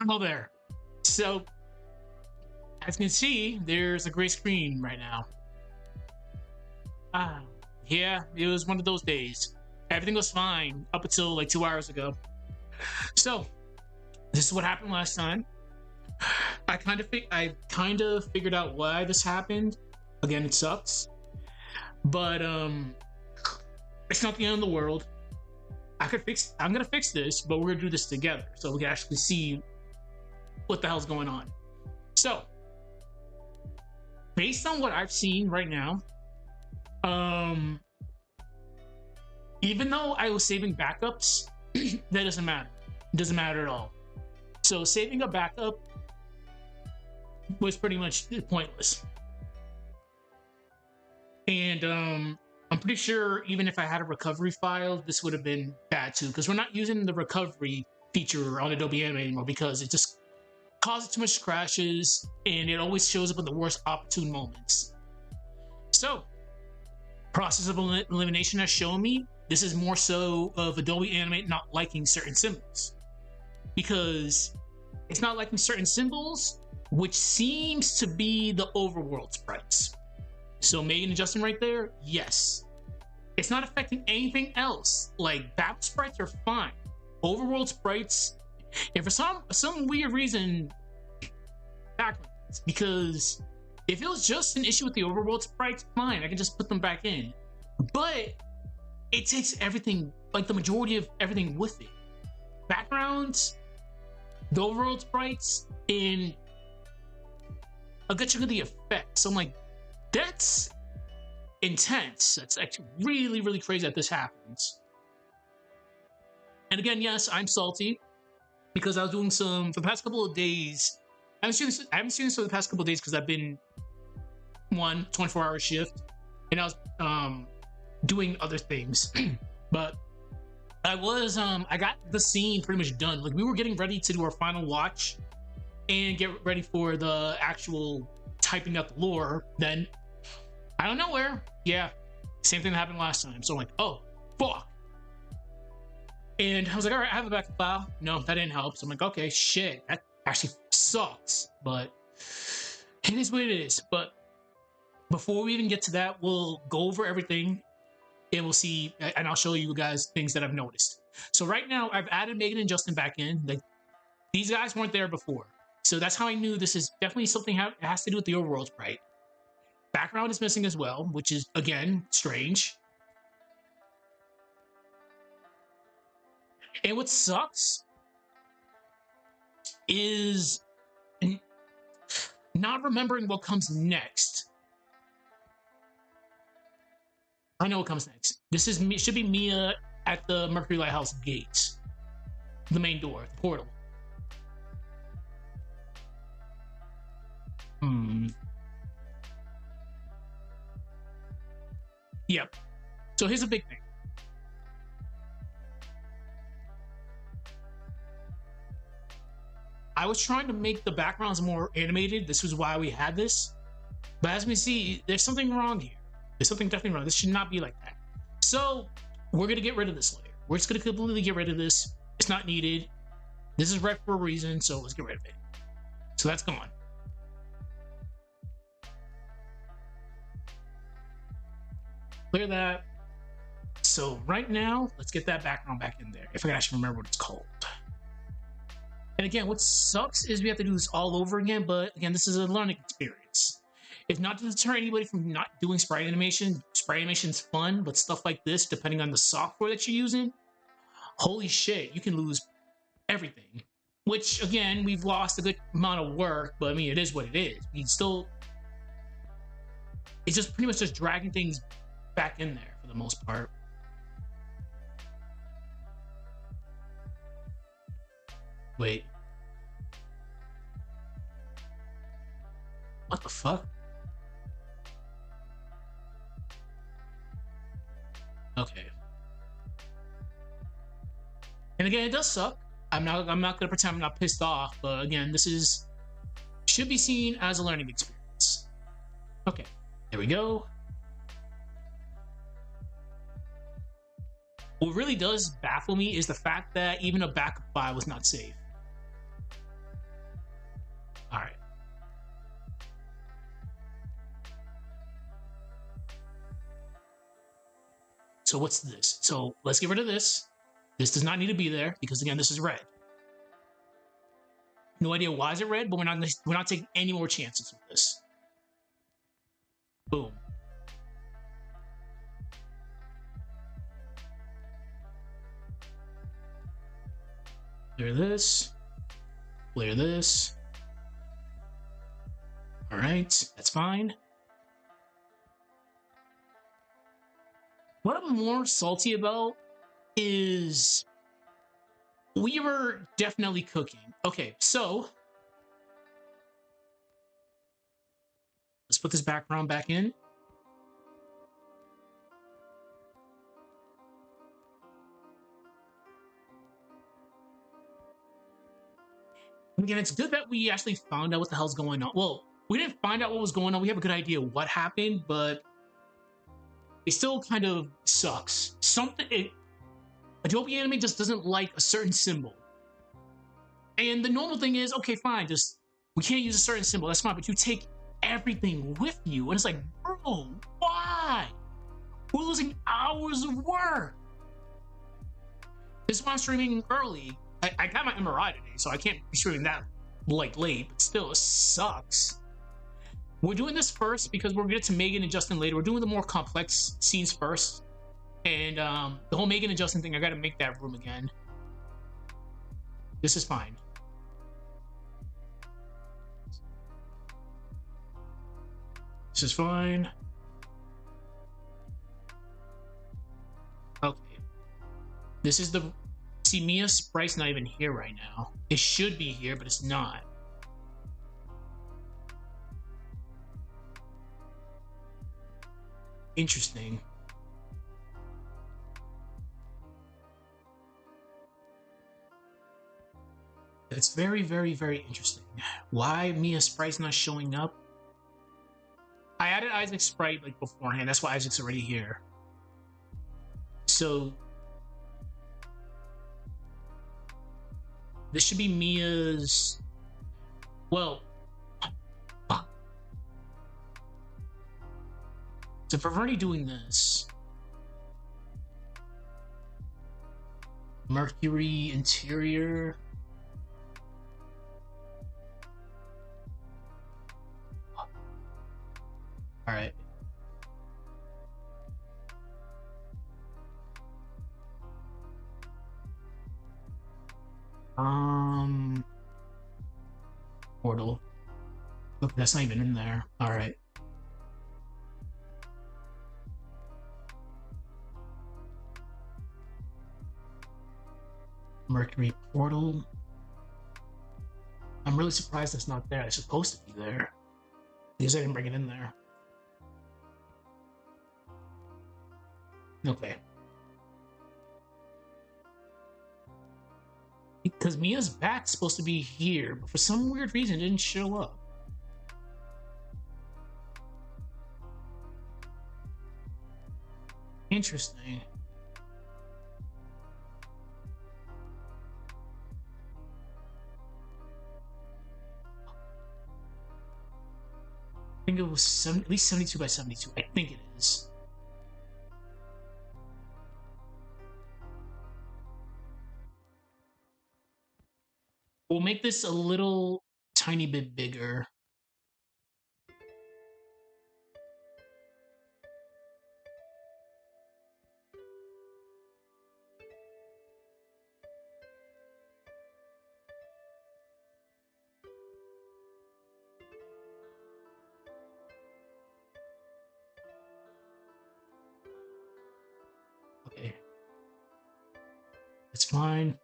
Hello there. So, as you can see, there's a gray screen right now. Ah, yeah, it was one of those days. Everything was fine up until like 2 hours ago. So, this is what happened last time. I kind of figured out why this happened. Again, it sucks, but it's not the end of the world. I'm gonna fix this, but we're gonna do this together so we can actually see what the hell's going on. So, based on what I've seen right now, even though I was saving backups, that doesn't matter. It doesn't matter at all. So saving a backup was pretty much pointless. And I'm pretty sure even if I had a recovery file, this would have been bad too, because we're not using the recovery feature on Adobe Animate anymore because it just causes too much crashes and it always shows up in the worst opportune moments. So, process of elimination has shown me this is more so of Adobe Animate not liking certain symbols, because it's not liking certain symbols, which seems to be the overworld sprites. So making an adjustment right there, yes. It's not affecting anything else. Like, battle sprites are fine. Overworld sprites, and for some weird reason, backwards. Because if it was just an issue with the overworld sprites, fine, I can just put them back in. But it takes everything, like the majority of everything with it. Backgrounds, the overworld sprites, and a good chunk of the effects. So I'm like, that's intense. That's actually really, really crazy that this happens. And again, yes, I'm salty because I was doing some for the past couple of days. I haven't seen this for the past couple of days because I've been 24-hour shift, and I was doing other things. But I got the scene pretty much done. Like, we were getting ready to do our final watch and get ready for the actual typing out the lore. Then, I don't know where. Yeah, same thing that happened last time. So I'm like, oh, fuck. And I was like, all right, I have a backup file. No, that didn't help. So I'm like, okay, shit, that actually sucks. But it is what it is. But before we even get to that, we'll go over everything and we'll see, and I'll show you guys things that I've noticed. So right now, I've added Megan and Justin back in. Like, these guys weren't there before. So that's how I knew this is definitely something that has to do with the overworld sprite. Background is missing as well, which is, again, strange. And what sucks is not remembering what comes next. I know what comes next. This is should be Mia at the Mercury Lighthouse gates, the main door, the portal. Yep. So here's a big thing. I was trying to make the backgrounds more animated. This was why we had this. But as we see, there's something wrong here. There's something definitely wrong. This should not be like that. So we're going to get rid of this layer. We're just going to completely get rid of this. It's not needed. This is red for a reason, so let's get rid of it. So that's gone. Clear that. So right now, let's get that background back in there. If I can actually remember what it's called. And again, what sucks is we have to do this all over again, but again, this is a learning experience. It's not to deter anybody from not doing sprite animation. Sprite animation is fun, but stuff like this, depending on the software that you're using, holy shit, you can lose everything. Which, again, we've lost a good amount of work, but I mean, it is what it is. We still... It's just pretty much just dragging things back in there for the most part. Wait. What the fuck? Okay. And again, it does suck. I'm not gonna pretend I'm not pissed off, but again, this should be seen as a learning experience. Okay, there we go. What really does baffle me is the fact that even a backup file was not saved. All right. So what's this? So let's get rid of this. This does not need to be there because again, this is red. No idea why is it red, but we're not taking any more chances with this. Boom. Clear this. Clear this. All right, that's fine. What I'm more salty about is we were definitely cooking. Okay, so let's put this background back in. Again, it's good that we actually found out what the hell's going on. Well, we didn't find out what was going on. We have a good idea what happened, but it still kind of sucks. Adobe Animate just doesn't like a certain symbol. And the normal thing is, okay, fine, just we can't use a certain symbol. That's fine, but you take everything with you. And it's like, bro, why? We're losing hours of work. This is why I'm streaming early. I got my MRI today, so I can't be streaming that like late, but still, it sucks. We're doing this first because we're going to get to Megan and Justin later. We're doing the more complex scenes first. And the whole Megan and Justin thing, I got to make that room again. This is fine. This is fine. Okay. This is the... See, Mia Sprite's not even here right now. It should be here, but it's not. Interesting. It's very, very, very interesting. Why Mia Sprite's not showing up? I added Isaac's Sprite like beforehand. That's why Isaac's already here. So this should be Mia's. Well, so if we're already doing this, Mercury interior. All right. Portal. Look, that's not even in there. All right. Mercury portal. I'm really surprised that's not there. It's supposed to be there. Because I didn't bring it in there. Okay. Because Mia's back's supposed to be here, but for some weird reason it didn't show up. Interesting. I think it was at least 72 by 72. I think it is. We'll make this a little tiny bit bigger. Okay. It's fine.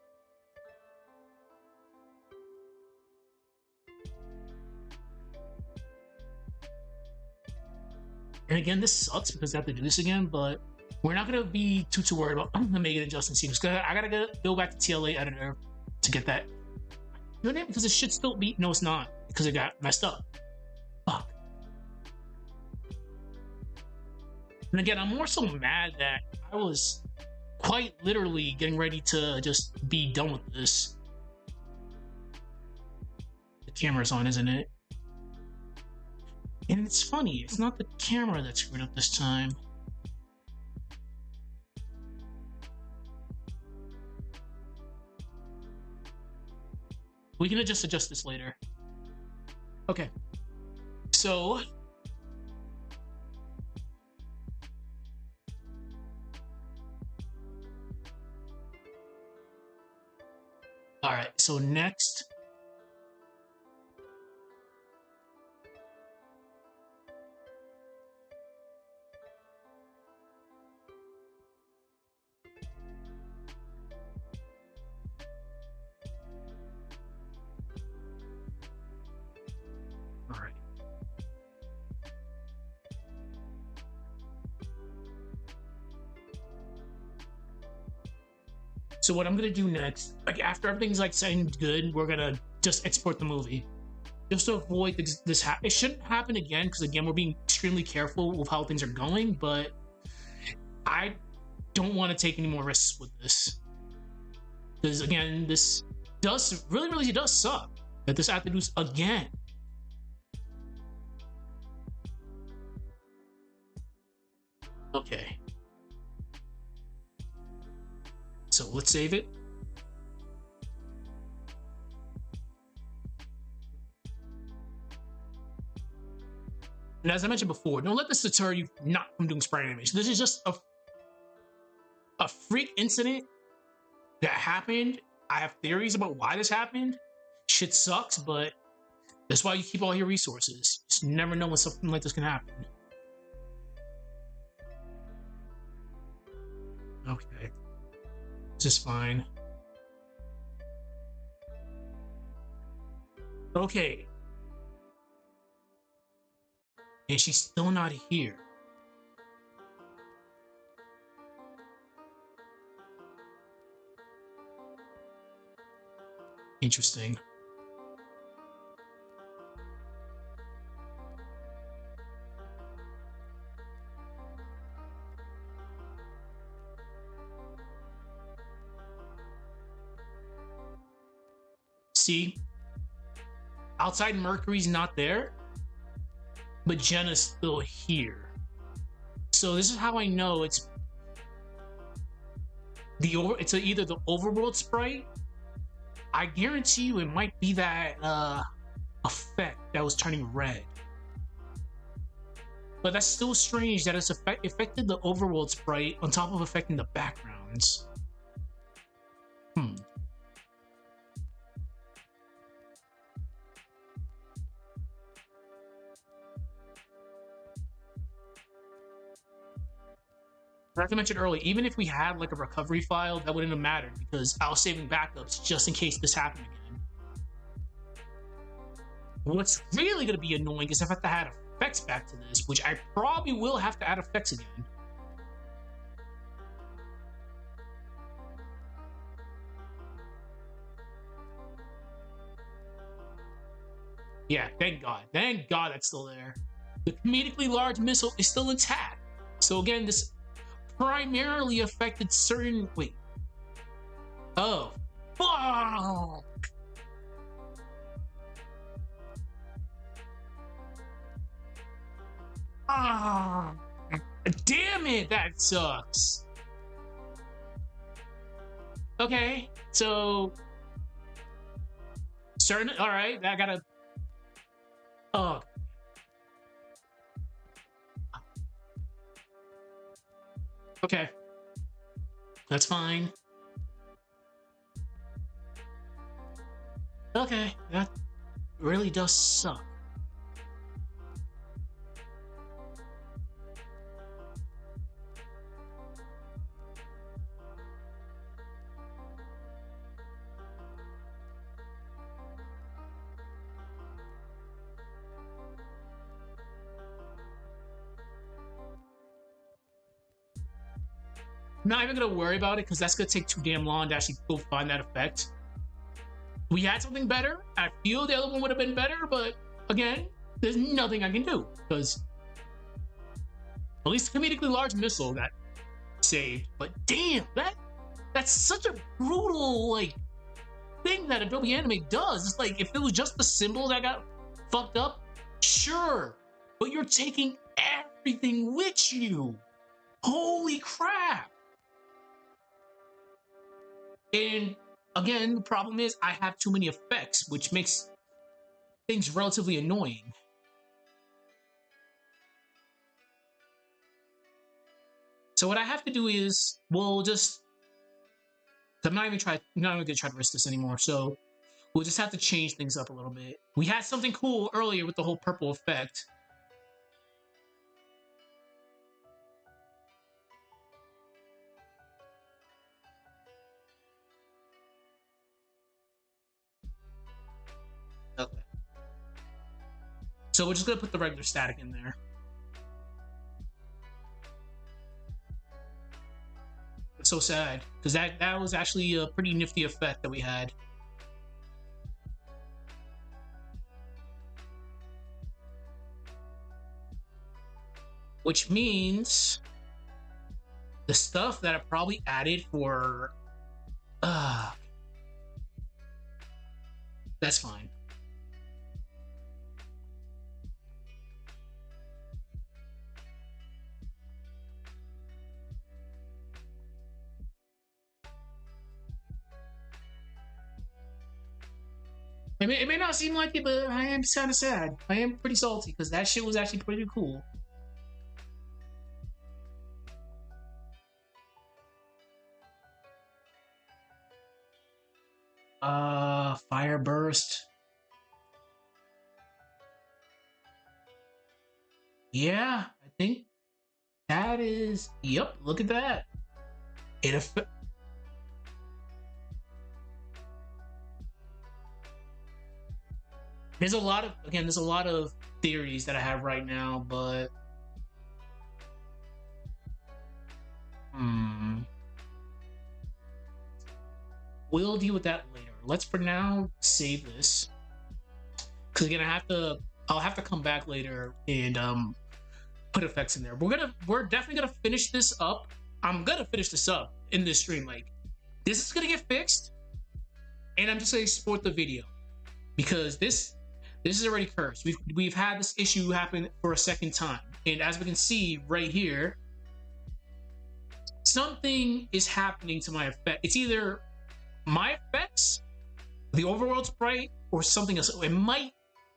And again, this sucks because I have to do this again, but we're not going to be too worried about the Megan and Justin scenes. I got to go back to TLA editor to get that. You know, because it should still be... No, it's not. Because it got messed up. Fuck. And again, I'm more so mad that I was quite literally getting ready to just be done with this. camera's on, isn't it? And it's funny, it's not the camera that's screwed up this time. We can adjust this later. Okay. So all right, so next all right. So what I'm gonna do next, like after everything's like set and good, we're gonna just export the movie, just to avoid this. It shouldn't happen again because again we're being extremely careful with how things are going. But I don't want to take any more risks with this because again this does really does suck that this I have to do again. Okay. So let's save it. And as I mentioned before, don't let this deter you not from doing sprite animation. This is just a freak incident that happened. I have theories about why this happened. Shit sucks, but that's why you keep all your resources. Just never know when something like this can happen. Okay. This is fine. Okay. And she's still not here. Interesting. See, outside Mercury's not there, but Jenna's still here. So this is how I know it's either the overworld sprite. I guarantee you it might be that effect that was turning red. But that's still strange that it's affected the overworld sprite on top of affecting the backgrounds. Like I mentioned earlier, even if we had like a recovery file, that wouldn't have mattered because I was saving backups just in case this happened again. What's really going to be annoying is if I have to add effects back to this, which I probably will have to add effects again. Yeah, thank God. Thank God that's still there. The comedically large missile is still intact. So again, this primarily affected certain... Wait. Oh. Fuck! Ah! Damn it! That sucks. Okay, so... Certain... Alright, I gotta... Oh. Okay. That's fine. Okay, that really does suck. I'm not even gonna worry about it because that's gonna take too damn long to actually go find that effect. We had something better. I feel the other one would have been better, but again, there's nothing I can do because at least the comedically large missile got saved. But damn, that's such a brutal like thing that Adobe Animate does. It's like, if it was just the symbol that got fucked up, sure. But you're taking everything with you. Holy crap. And again, the problem is I have too many effects, which makes things relatively annoying. So what I have to do is, we'll just, I'm not even gonna try to risk this anymore. So we'll just have to change things up a little bit. We had something cool earlier with the whole purple effect. Okay. So we're just gonna put the regular static in there. It's so sad, because that was actually a pretty nifty effect that we had. Which means the stuff that I probably added for that's fine. It may not seem like it, but I am kind of sad. I am pretty salty because that shit was actually pretty cool. Fire burst. Yeah, I think that is. Yep, look at that. There's a lot of theories that I have right now, but we'll deal with that later. Let's for now save this, because again, I'll have to come back later and put effects in there. We're definitely gonna finish this up. I'm gonna finish this up in this stream. Like, this is gonna get fixed, and I'm just gonna export the video, because this is already cursed. We've had this issue happen for a second time, and as we can see right here, something is happening to my effect. It's either my effects, the overworld sprite, or something else. It might,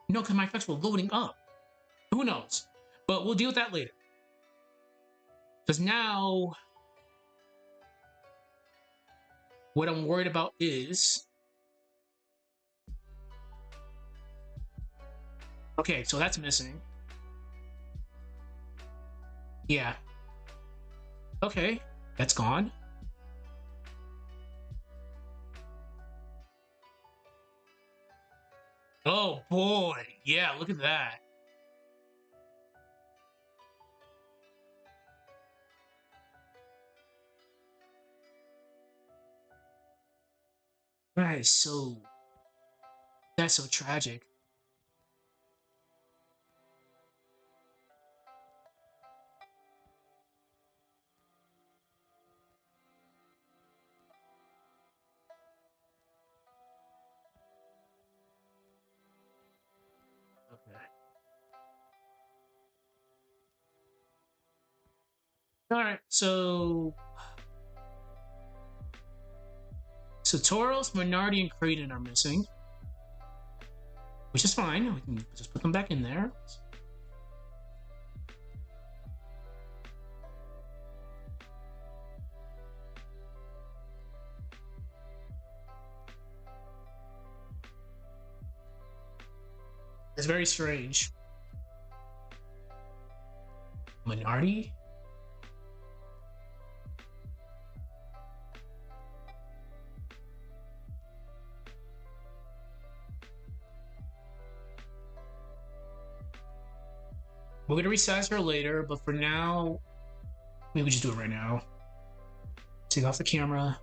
because my effects were loading up. Who knows? But we'll deal with that later. Because now, what I'm worried about is, okay, so that's missing. Yeah. Okay, that's gone. Oh boy, yeah, look at that. That's so tragic. Okay. All right, so Tauros, Minority, and Kraden are missing, which is fine. We can just put them back in there. It's very strange. Minority? We're gonna resize her later, but for now, maybe we just do it right now. Take off the camera.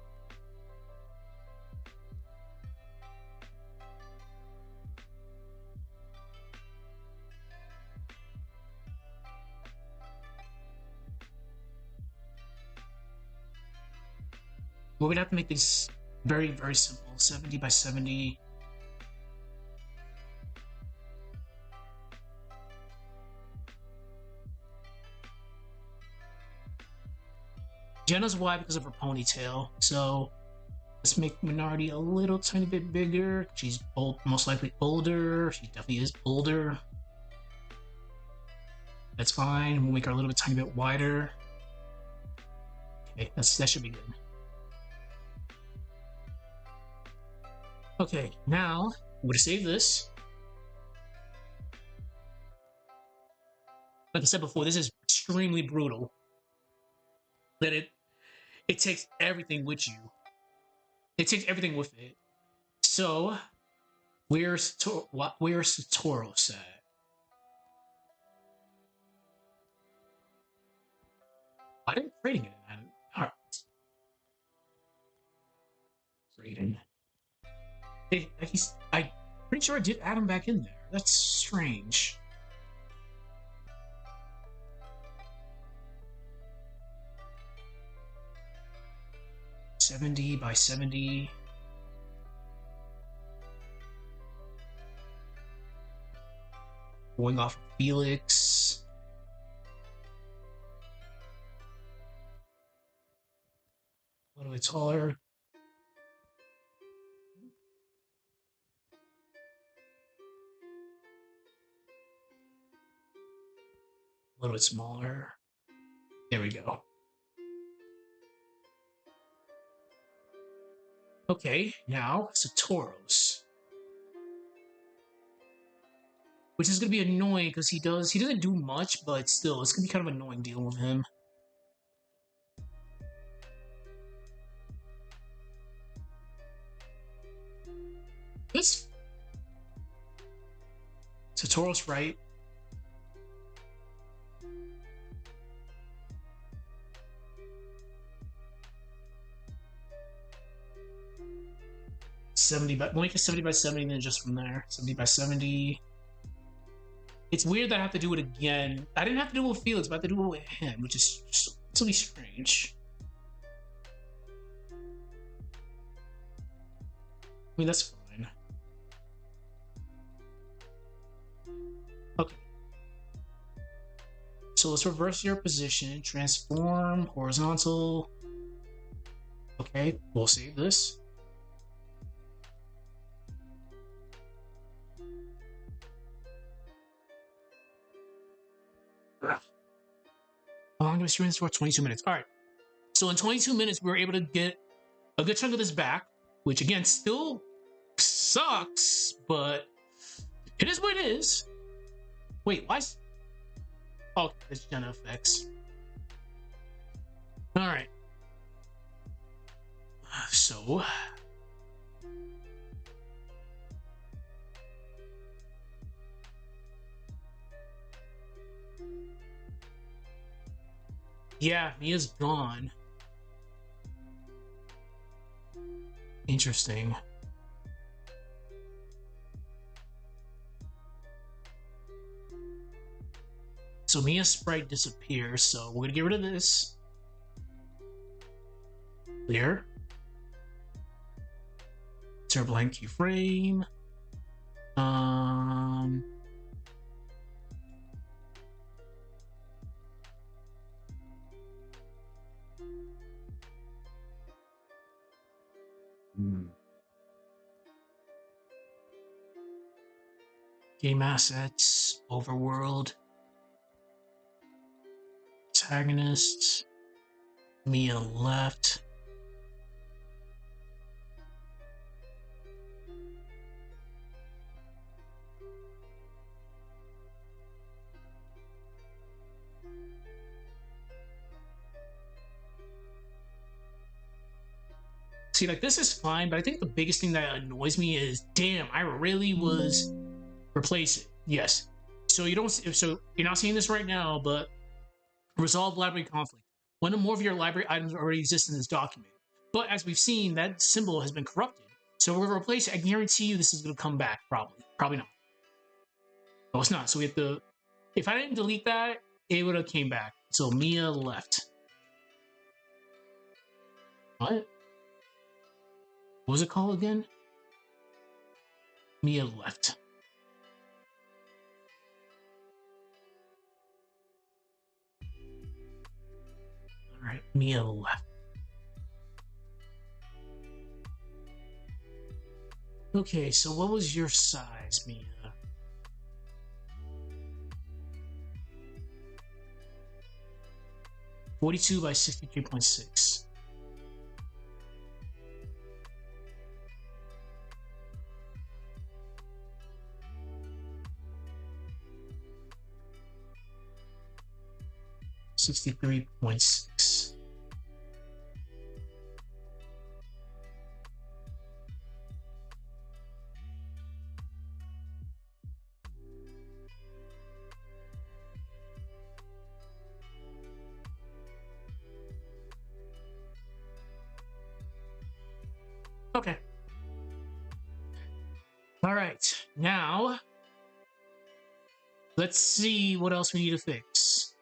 Well, we'd have to make these Very, very simple. 70 by 70. Jenna's wide because of her ponytail. So let's make Minardi a little tiny bit bigger. She's most likely older. She definitely is older. That's fine. We'll make her a little bit tiny bit wider. Okay, that should be good. Okay, now I'm gonna save this. Like I said before, this is extremely brutal. That it takes everything with you. It takes everything with it. So, where's Satoros at? I didn't trading it. Alright. Trading. I'm pretty sure I did add him back in there. That's strange. $70 by $70. Going off of Felix. A little bit taller. A little bit smaller. There we go. Okay, now Satoros. Which is gonna be annoying because he doesn't do much, but still, it's gonna be kind of annoying dealing with him. This Satoros, right? We'll make it 70 by 70, and then just from there, 70 by 70. It's weird that I have to do it again. I didn't have to do it with Felix, but I have to do it with him, which is just really strange. I mean, that's fine. Okay. So let's reverse your position, transform, horizontal. Okay, we'll save this. I'm going to stream this for 22 minutes. All right. So in 22 minutes, we were able to get a good chunk of this back, which again still sucks, but it is what it is. Wait, why? Oh, it's Jenna effects. All right. So. Yeah, Mia's gone. Interesting. So Mia's sprite disappears, so we're gonna get rid of this. Clear. It's our blank keyframe. Game assets, overworld, antagonists, Mia left. See, like, this is fine, but I think the biggest thing that annoys me is, damn, I really was replace it. Yes. So you're not seeing this right now, but resolve library conflict. One or more of your library items already exist in this document. But as we've seen, that symbol has been corrupted. So we're gonna replace it. I guarantee you this is gonna come back, probably. Probably not. No, it's not. So we have to, if I didn't delete that, it would have came back. So Mia left. What? What was it called again? Mia left. All right, Mia left. Okay, so what was your size, Mia? 42 by 63.6. $63.6. Okay. All right. Now, let's see what else we need to fix.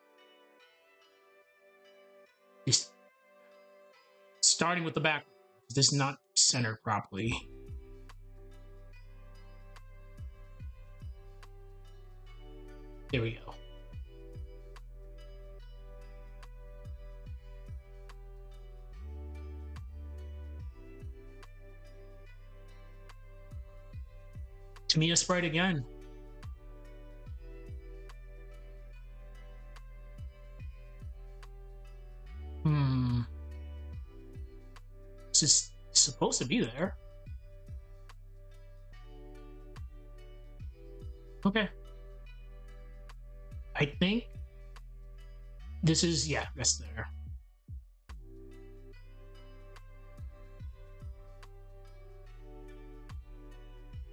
Starting with the back. This is not centered properly. There we go. To me, a sprite again. This is supposed to be there. Okay. I think this is, yeah, that's there.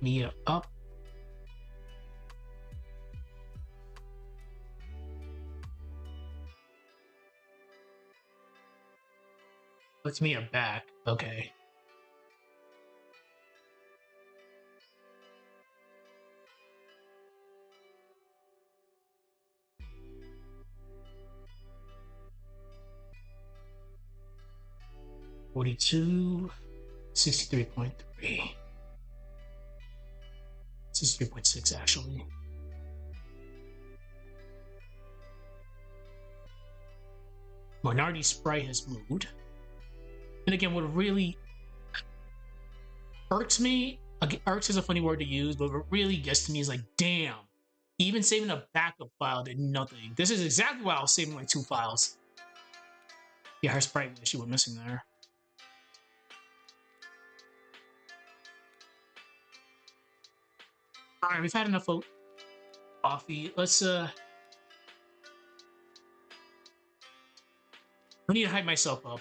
Mia up. Let's Mia back. Okay. $42, 63.3. 63.6 actually. Minardi Sprite has moved. And again, what really irks me, irks is a funny word to use, but what really gets to me is like, damn, even saving a backup file did nothing. This is exactly why I was saving like 2 files. Yeah, her sprite she went missing there. All right, we've had enough coffee. Let's I need to hype myself up.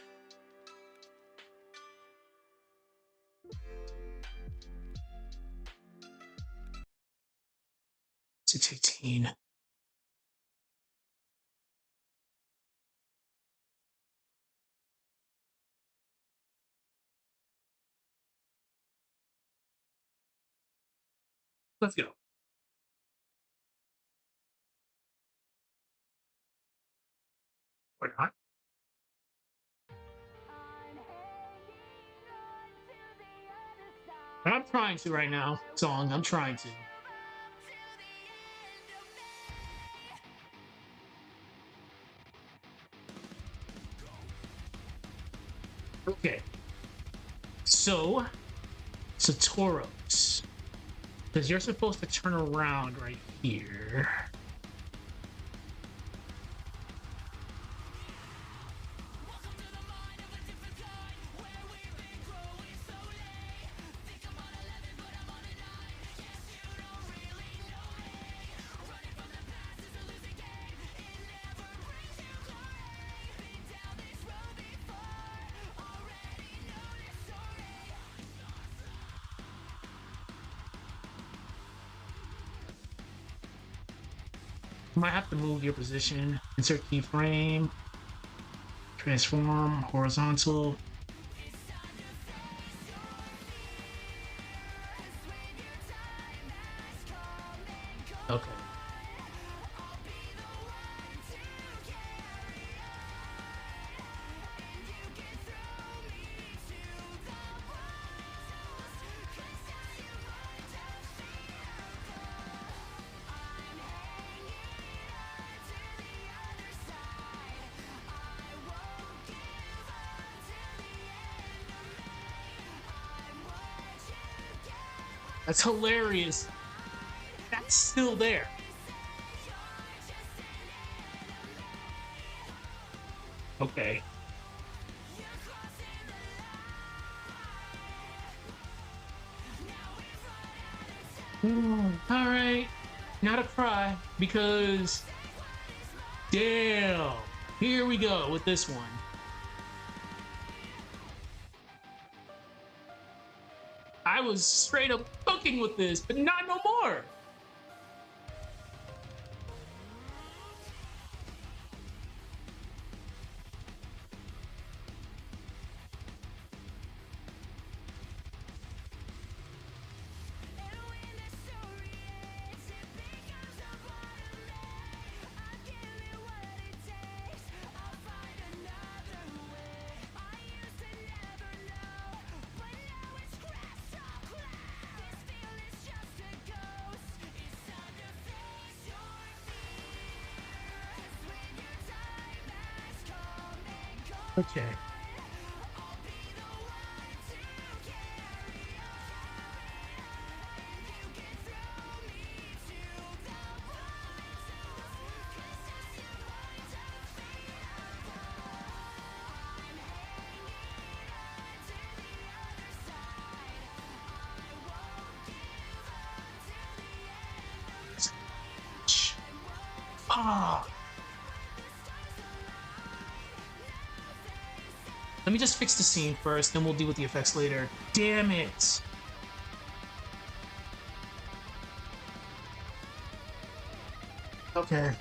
It's 18. Let's go. Or not. I'm trying to right now, song. I'm trying to. Okay. So, Satoros. Because you're supposed to turn around right here. You might have to move your position. Insert keyframe. Transform horizontal. Okay. That's hilarious. That's still there. Okay. All right. Not a cry, because damn. Here we go with this one. I was straight up fucking with this, but not no more. Okay. Ah. Let me just fix the scene first, then we'll deal with the effects later. Damn it! Okay.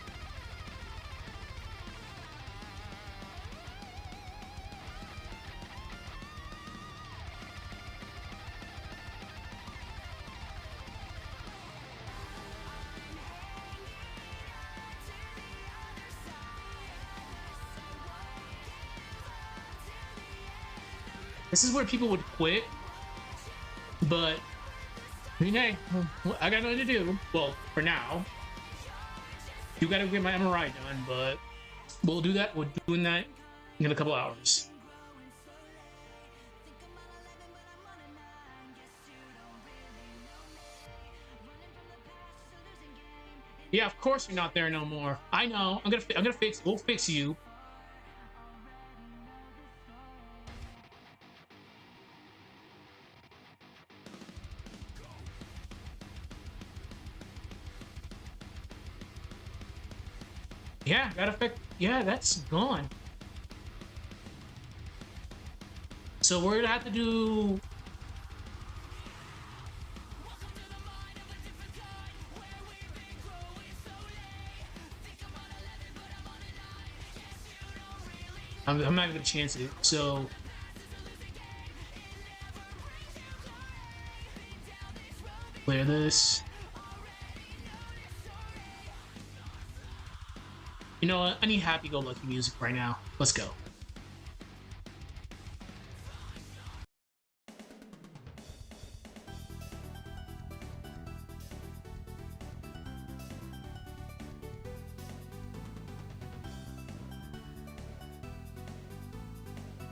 This is where people would quit, but I mean, hey, I got nothing to do. Well, for now, you gotta get my MRI done, but we'll do that. We're doing that in a couple hours. Yeah, of course you're not there no more. I know. I'm gonna fix. We'll fix you. Yeah, that effect. Yeah, that's gone. So we're gonna have to do. I'm not even gonna chance it. So. Clear this. You know what? I need happy-go-lucky music right now. Let's go.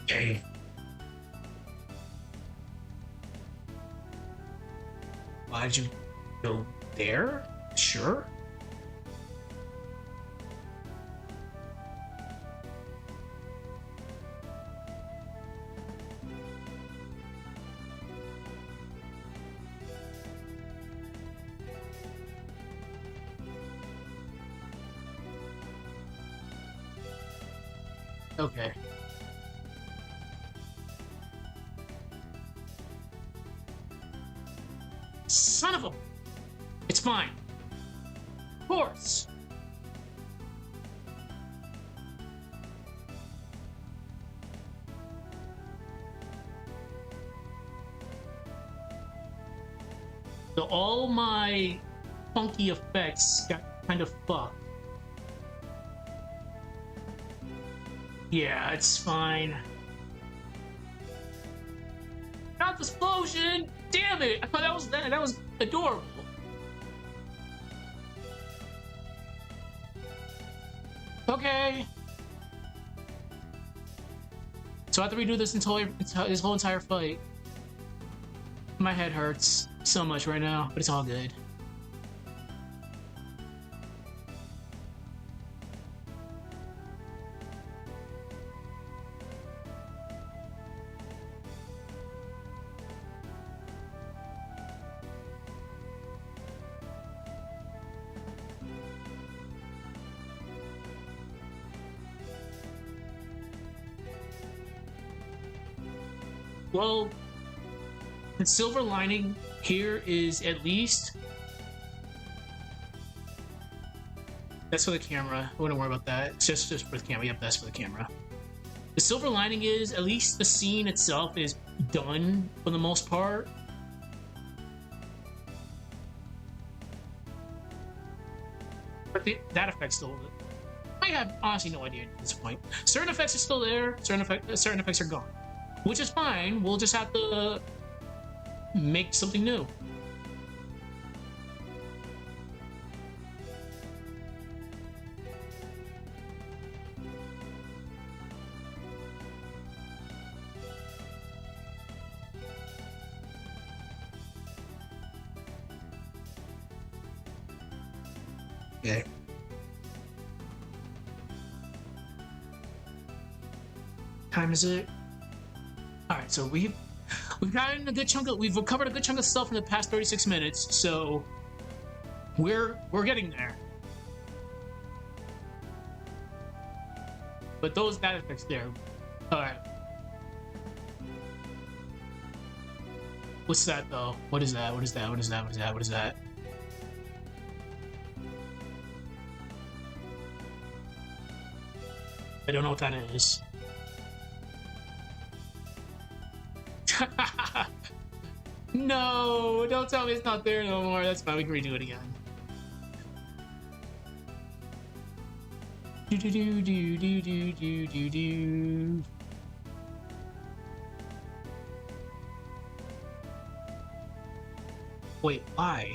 Okay. Why did you go there? Sure. Okay. Son of a... It's fine. Of course. So all my funky effects got kind of fucked. Yeah, it's fine. Not the explosion! Damn it! I thought that was that. That was adorable. Okay. So I have to redo this whole entire fight. My head hurts so much right now, but it's all good. Well, the silver lining here is at least that's for the camera. I wouldn't worry about that. It's just for the camera. Yep, that's for the camera. The silver lining is at least the scene itself is done for the most part. But that effect's still. I have honestly no idea at this point. Certain effects are still there. Certain effects are gone, which is fine. We'll just have to make something new. Okay. Time is it? All right, so we've gotten a good chunk of we've recovered a good chunk of stuff in the past 36 minutes, so we're getting there. But that effects there. All right. What's that though? What is that? What is that? What is that? What is that? What is that? I don't know what that is. No, don't tell me it's not there no more. That's fine, we can redo it again. Do do do do do do do do do. Wait, why?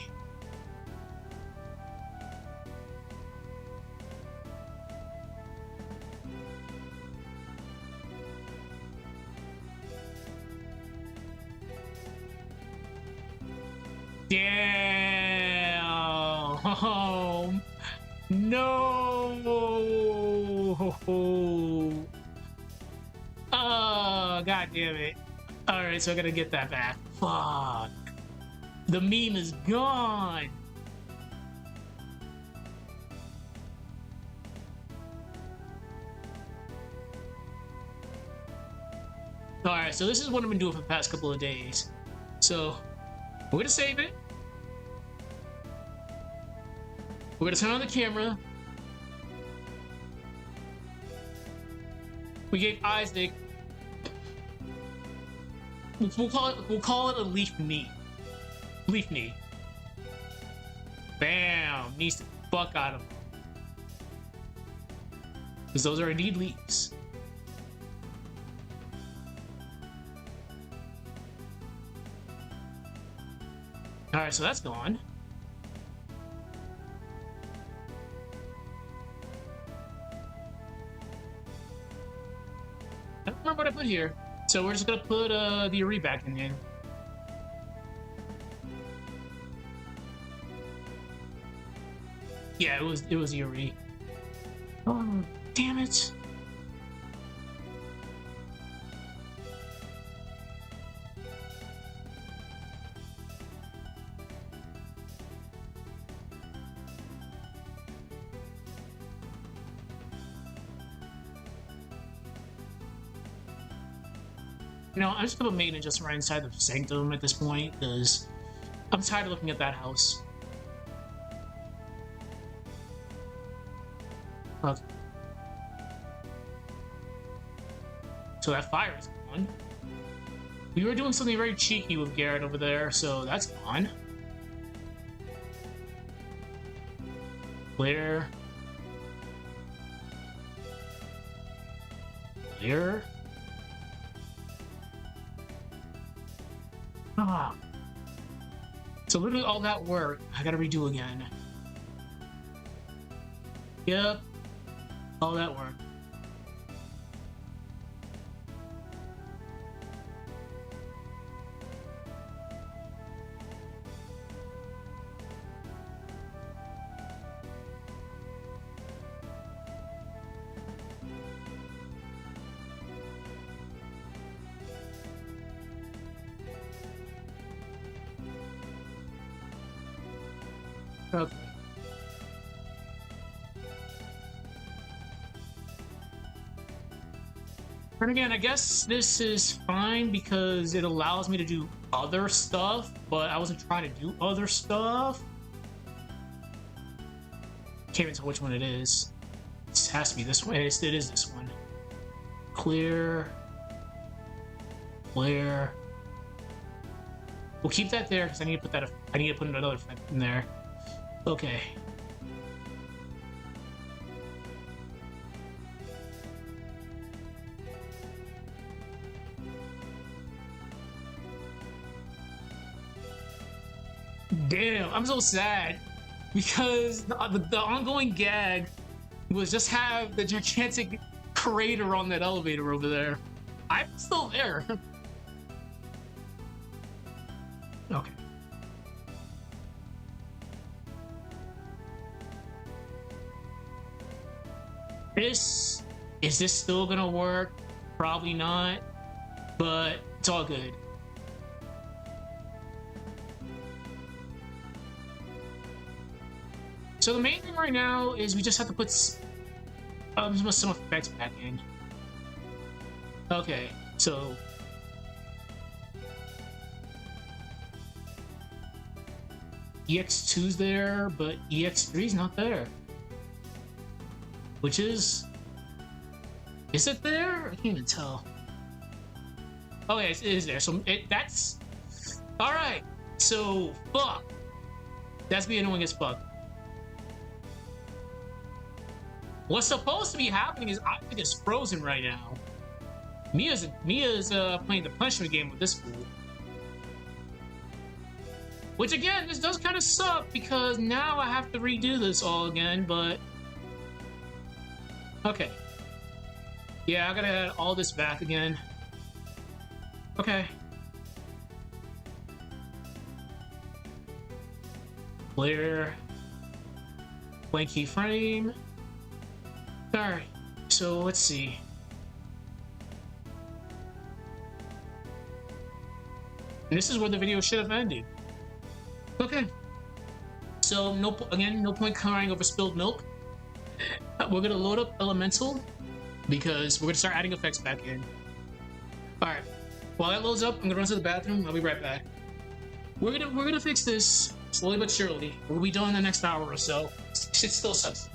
Damn! Oh, no! Oh, god damn it. Alright, so I gotta get that back. Fuck. The meme is gone! Alright, so this is what I've been doing for the past couple of days. So, we're gonna save it. We're gonna turn on the camera. We gave Isaac. We'll call it a leaf knee. Leaf knee. Bam! Knees the fuck out of him. Because those are indeed leaves. Alright, so that's gone. I don't remember what I put here. So we're just gonna put the Uri back in there. Yeah, it was Uri. Oh, damn it. You know, I'm just gonna put maintenance just right inside the sanctum at this point, because I'm tired of looking at that house. Okay. So that fire is gone. We were doing something very cheeky with Garrett over there, so that's gone. Clear. Clear. Ah. So literally all that work, I gotta redo again. Yep. All that work. Okay. And again, I guess this is fine because it allows me to do other stuff, but I wasn't trying to do other stuff. Can't even tell which one it is. This has to be this one. It is this one. Clear. Clear. We'll keep that there because I need to put that. I need to put another effect in there. Okay. Damn, I'm so sad because the ongoing gag was just have the gigantic crater on that elevator over there. I'm still there. Okay. Is this still gonna work? Probably not, but it's all good. So the main thing right now is we just have to put some effects back in. Okay, so EX2's there, but EX3's not there. Which is it there? I can't even tell. Oh yeah, it is there. So that's all right. So fuck. That's being annoying as fuck. What's supposed to be happening is I think it's frozen right now. Mia's playing the punishment game with this fool. Which again, this does kind of suck because now I have to redo this all again, but okay. Yeah, I gotta add all this back again. Okay. Clear. Blank keyframe. Alright, so let's see. And this is where the video should have ended. Okay. So, no point crying over spilled milk. We're gonna load up Elemental because we're gonna start adding effects back in. Alright. While that loads up, I'm gonna run to the bathroom. I'll be right back. We're gonna fix this slowly but surely. We'll be done in the next hour or so. Shit still sucks.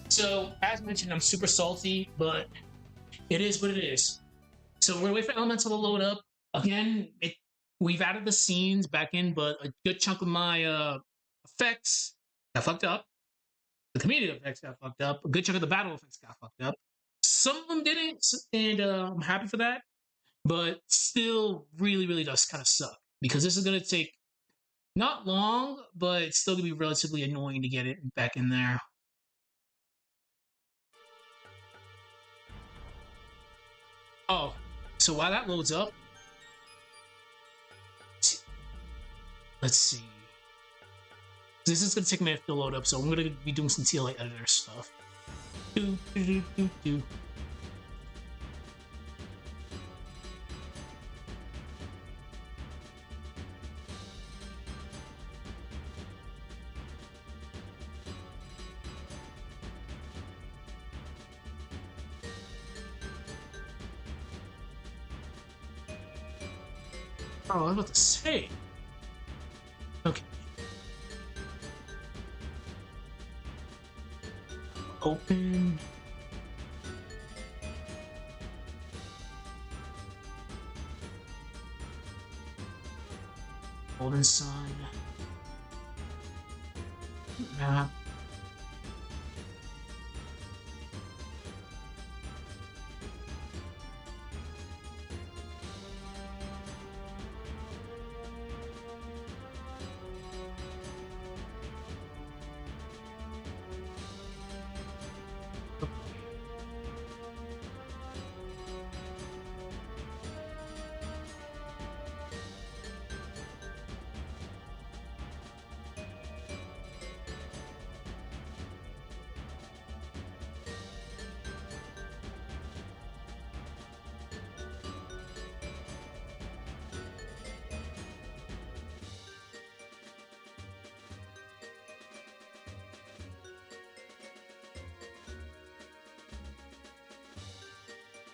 So, as mentioned, I'm super salty, but it is what it is. So we're gonna wait for Elemental to load up. Again, we've added the scenes back in, but a good chunk of my effects got fucked up. The community effects got fucked up. A good chunk of the battle effects got fucked up. Some of them didn't, and I'm happy for that. But still, really, really does kind of suck because this is gonna take not long, but it's still gonna be relatively annoying to get it back in there. Oh, so while that loads up, let's see. This is gonna take a minute to load up, so I'm gonna be doing some TLA editor stuff. Do do do do do. Oh, I was about to say. Okay. Open. Golden Sun. map.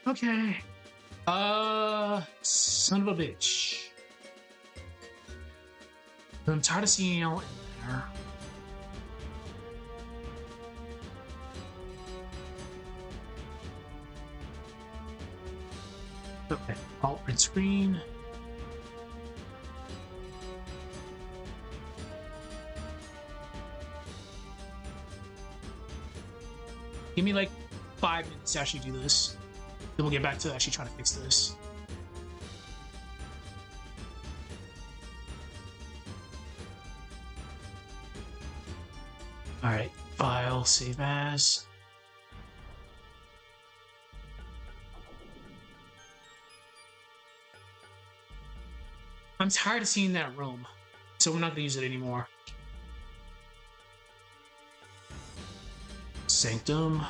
Okay. Son of a bitch. I'm tired of seeing y'all in there. Okay. Alt print screen. Give me like 5 minutes to actually do this. Then we'll get back to actually trying to fix this. Alright, file, save as. I'm tired of seeing that room, so we're not gonna use it anymore. Sanctum.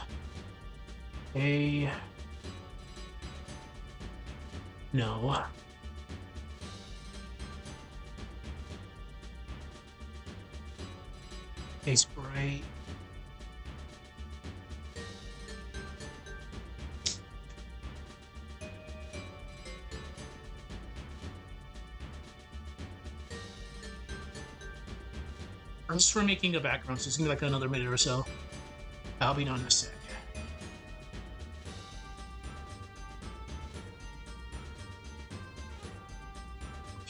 No. A Sprite. I'm just remaking a background, so it's gonna be like another minute or so. I'll be done in a sec.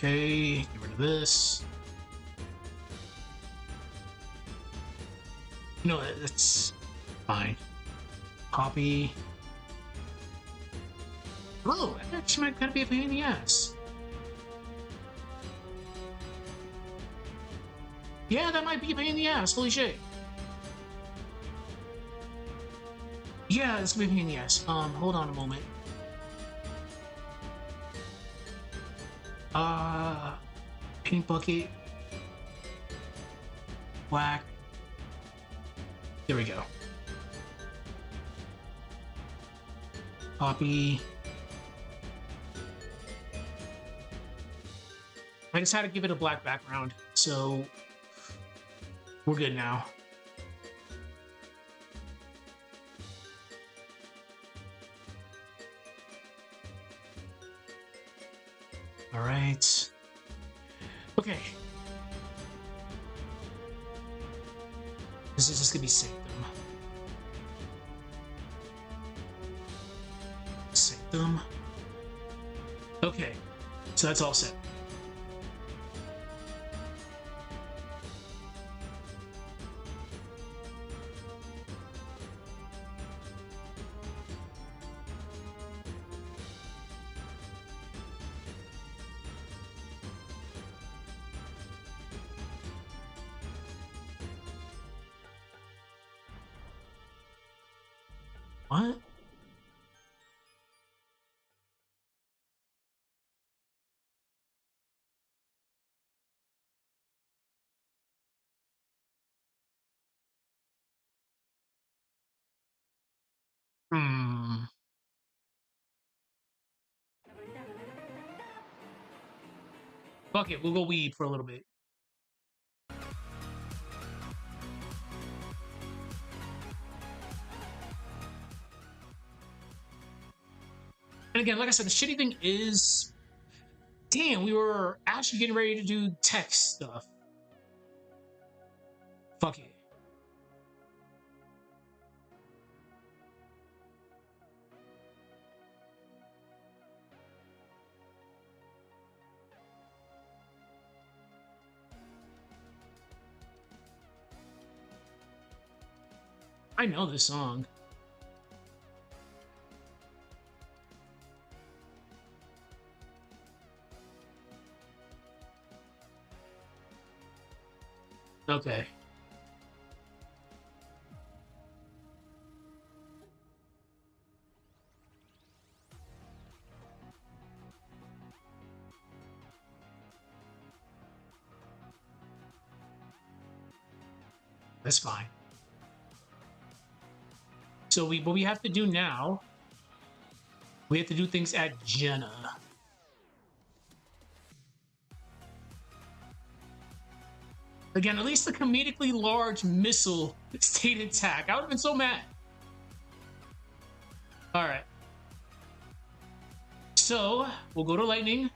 Okay, get rid of this. You know what? That's fine. Copy. Oh, that actually might kind of be a pain in the ass. Yeah, that might be a pain in the ass. Holy shit. Yeah, that's gonna be a pain in the ass. Hold on a moment. Paint bucket. Black. There we go. Copy. I just had to give it a black background, so we're good now. All right. Okay. This is just gonna be Sanctum. Sanctum. Okay. So that's all set. What? Hmm. Fuck it, we'll go weed for a little bit. And again, like I said, the shitty thing is, damn, we were actually getting ready to do text stuff. Fuck it. I know this song. Okay. That's fine. So what we have to do now, we have to do things at Jenna. Again, at least the comedically large missile stayed intact. I would have been so mad. All right. So we'll go to lightning.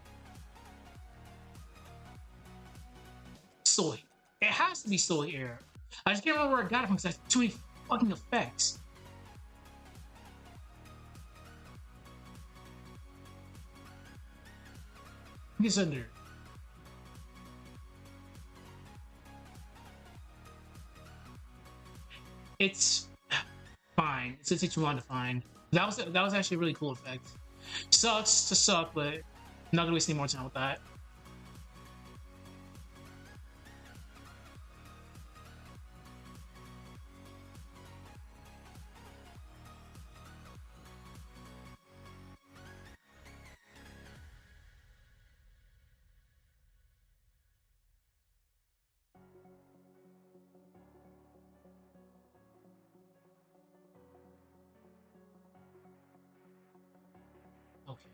Soy. It has to be soy air. I just can't remember where I got it from because I have too many fucking effects. It's under. It's fine. It's a 6-1 to find. That was actually a really cool effect. Sucks to suck, but I'm not gonna waste any more time with that. Okay.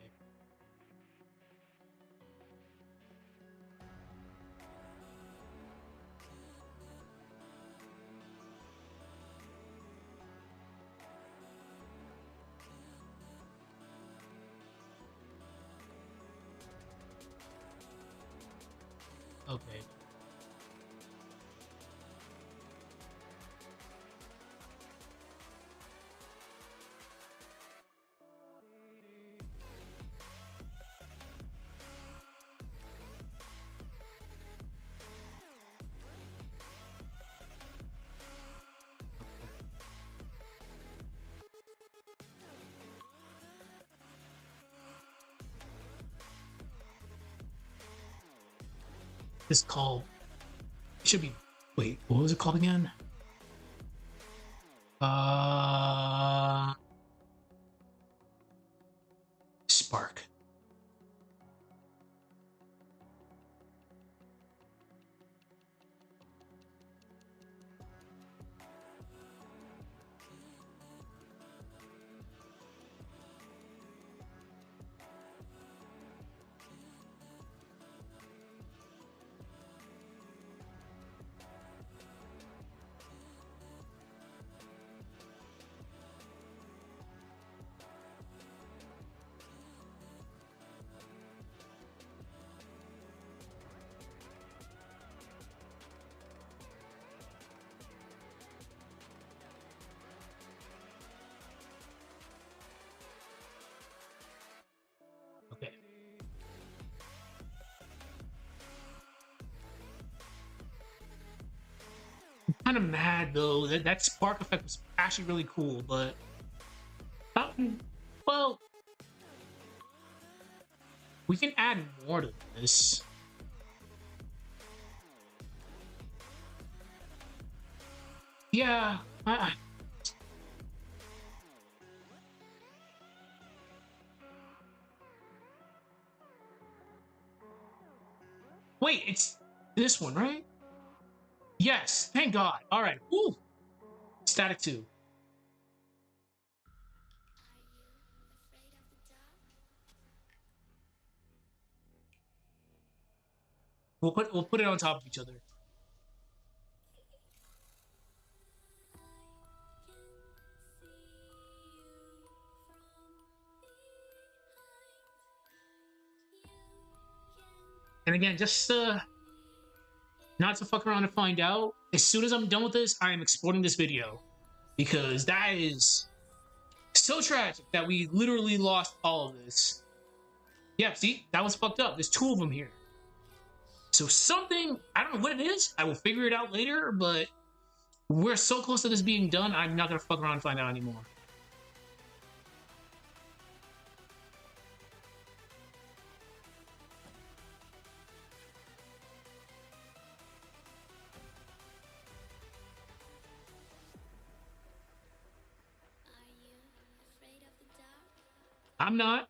Okay. This called. It should be. Wait, what was it called again? Spark. Okay. I'm kind of mad though. That spark effect was actually really cool, but well, we can add more to this. Yeah, wait, it's this one, right? Yes, thank God. All right, woo. Static 2. We'll put it on top of each other. And again, just not to fuck around and find out, as soon as I'm done with this, I am exporting this video. Because that is so tragic that we literally lost all of this. Yeah, see? That was fucked up. There's 2 of them here. So something, I don't know what it is. I will figure it out later, but We're so close to this being done, I'm not gonna fuck around and find out anymore. I'm not.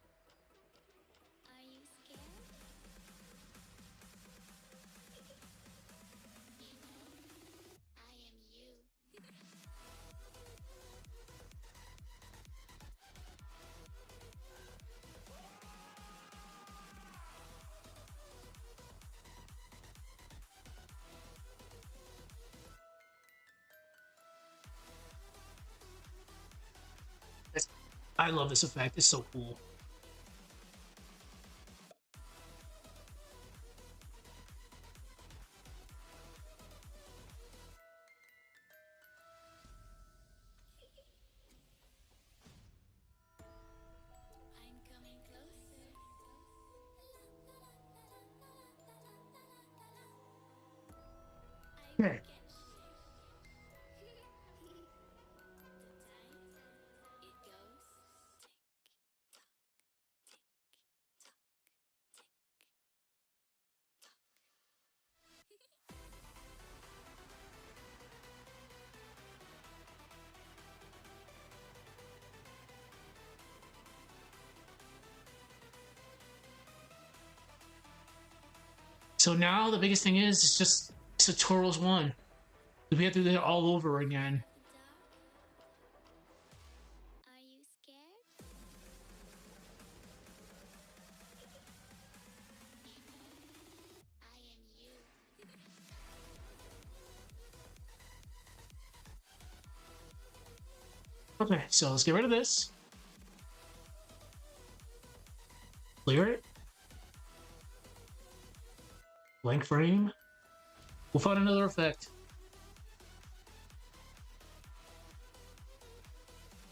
I love this effect. It's so cool. Okay. So now the biggest thing is it's just tutorials one. We have to do it all over again. Okay, so let's get rid of this. Clear it. Blank frame. We'll find another effect.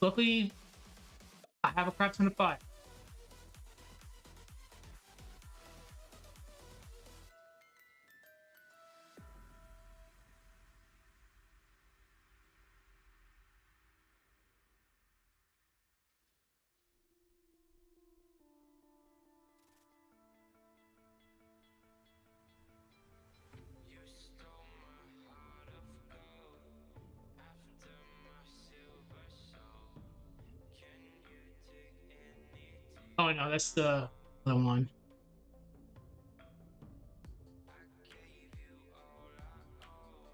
Luckily, I have a crap ton of fire. Oh no, that's the other one.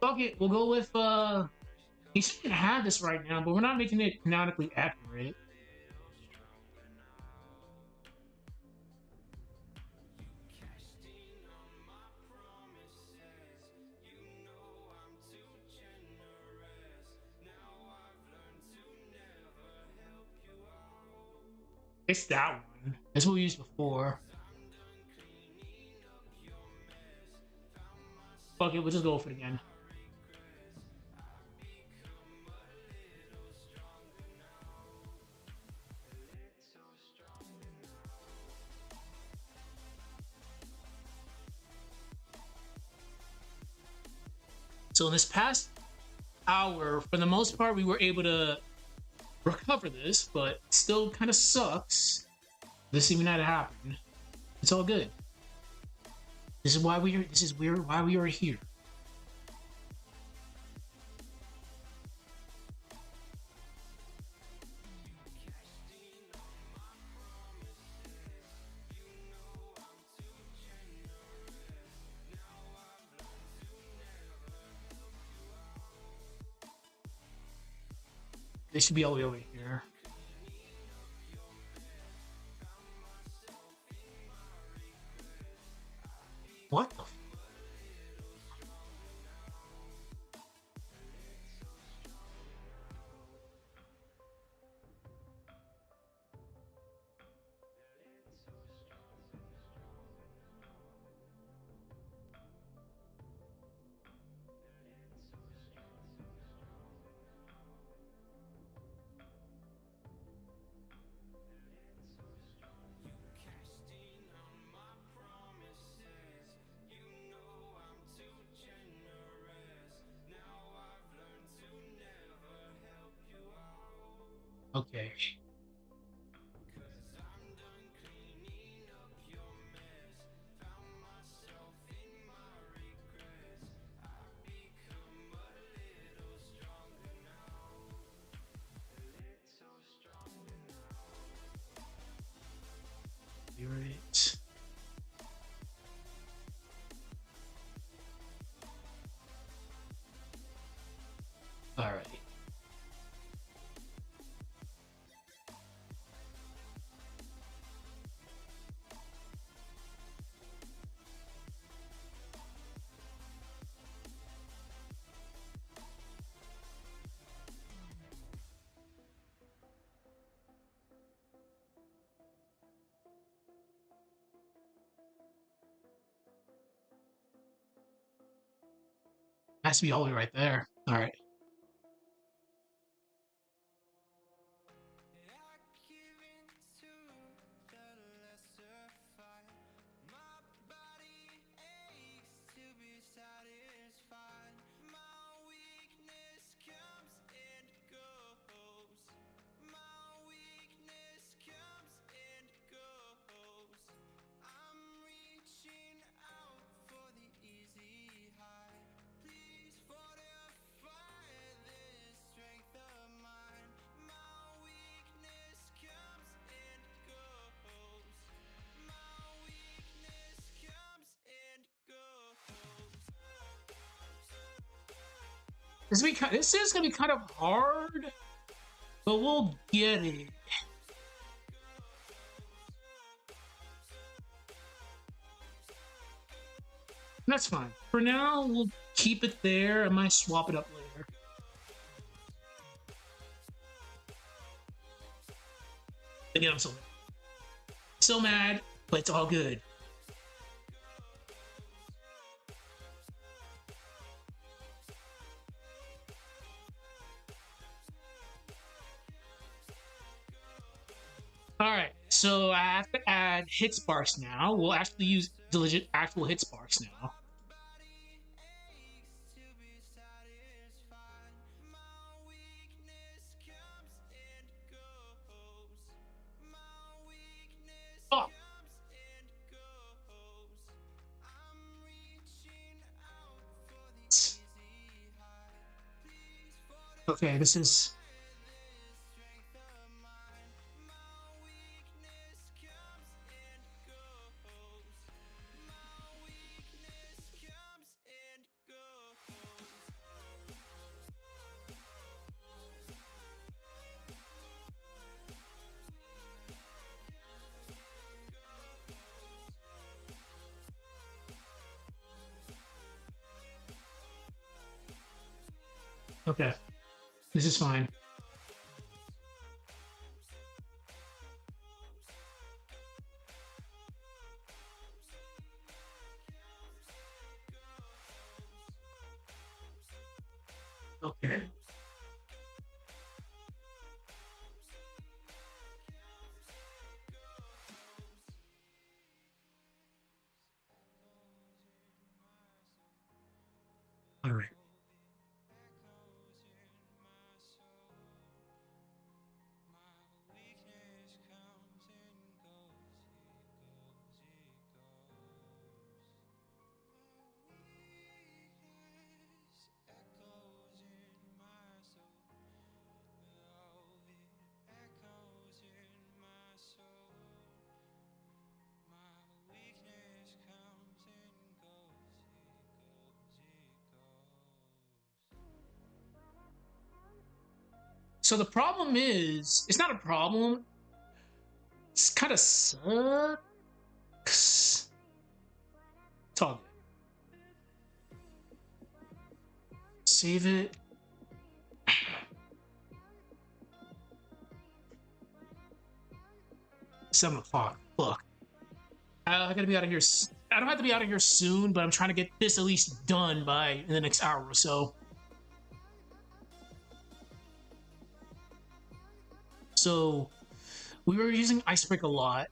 Fuck it, we'll go with you shouldn't have this right now, but we're not making it canonically accurate. It's that one. That's what we used before. Fuck it, we'll just go for it again. So in this past hour, for the most part, we were able to recover this, but still kind of sucks. This even had to happen. It's all good. This is why we are. This is why we are here. They should be all the way over here. What the? Okay. Right. All right. Has to be all the way right there. All right. This is gonna be kind of hard, but we'll get it. That's fine. For now, we'll keep it there. I might swap it up later. Again, I'm so mad, but it's all good. All right, so I have to add hit sparks now. We'll actually use the legit actual hit sparks now. Oh. Okay, this is... Okay, this is fine. Okay. All right. So the problem is, it's not a problem. It's kind of sucks. It's all good. Save it. 7 o'clock. Look, I gotta be out of here. I don't have to be out of here soon, but I'm trying to get this at least done by in the next hour or so. So we were using Icebreak a lot.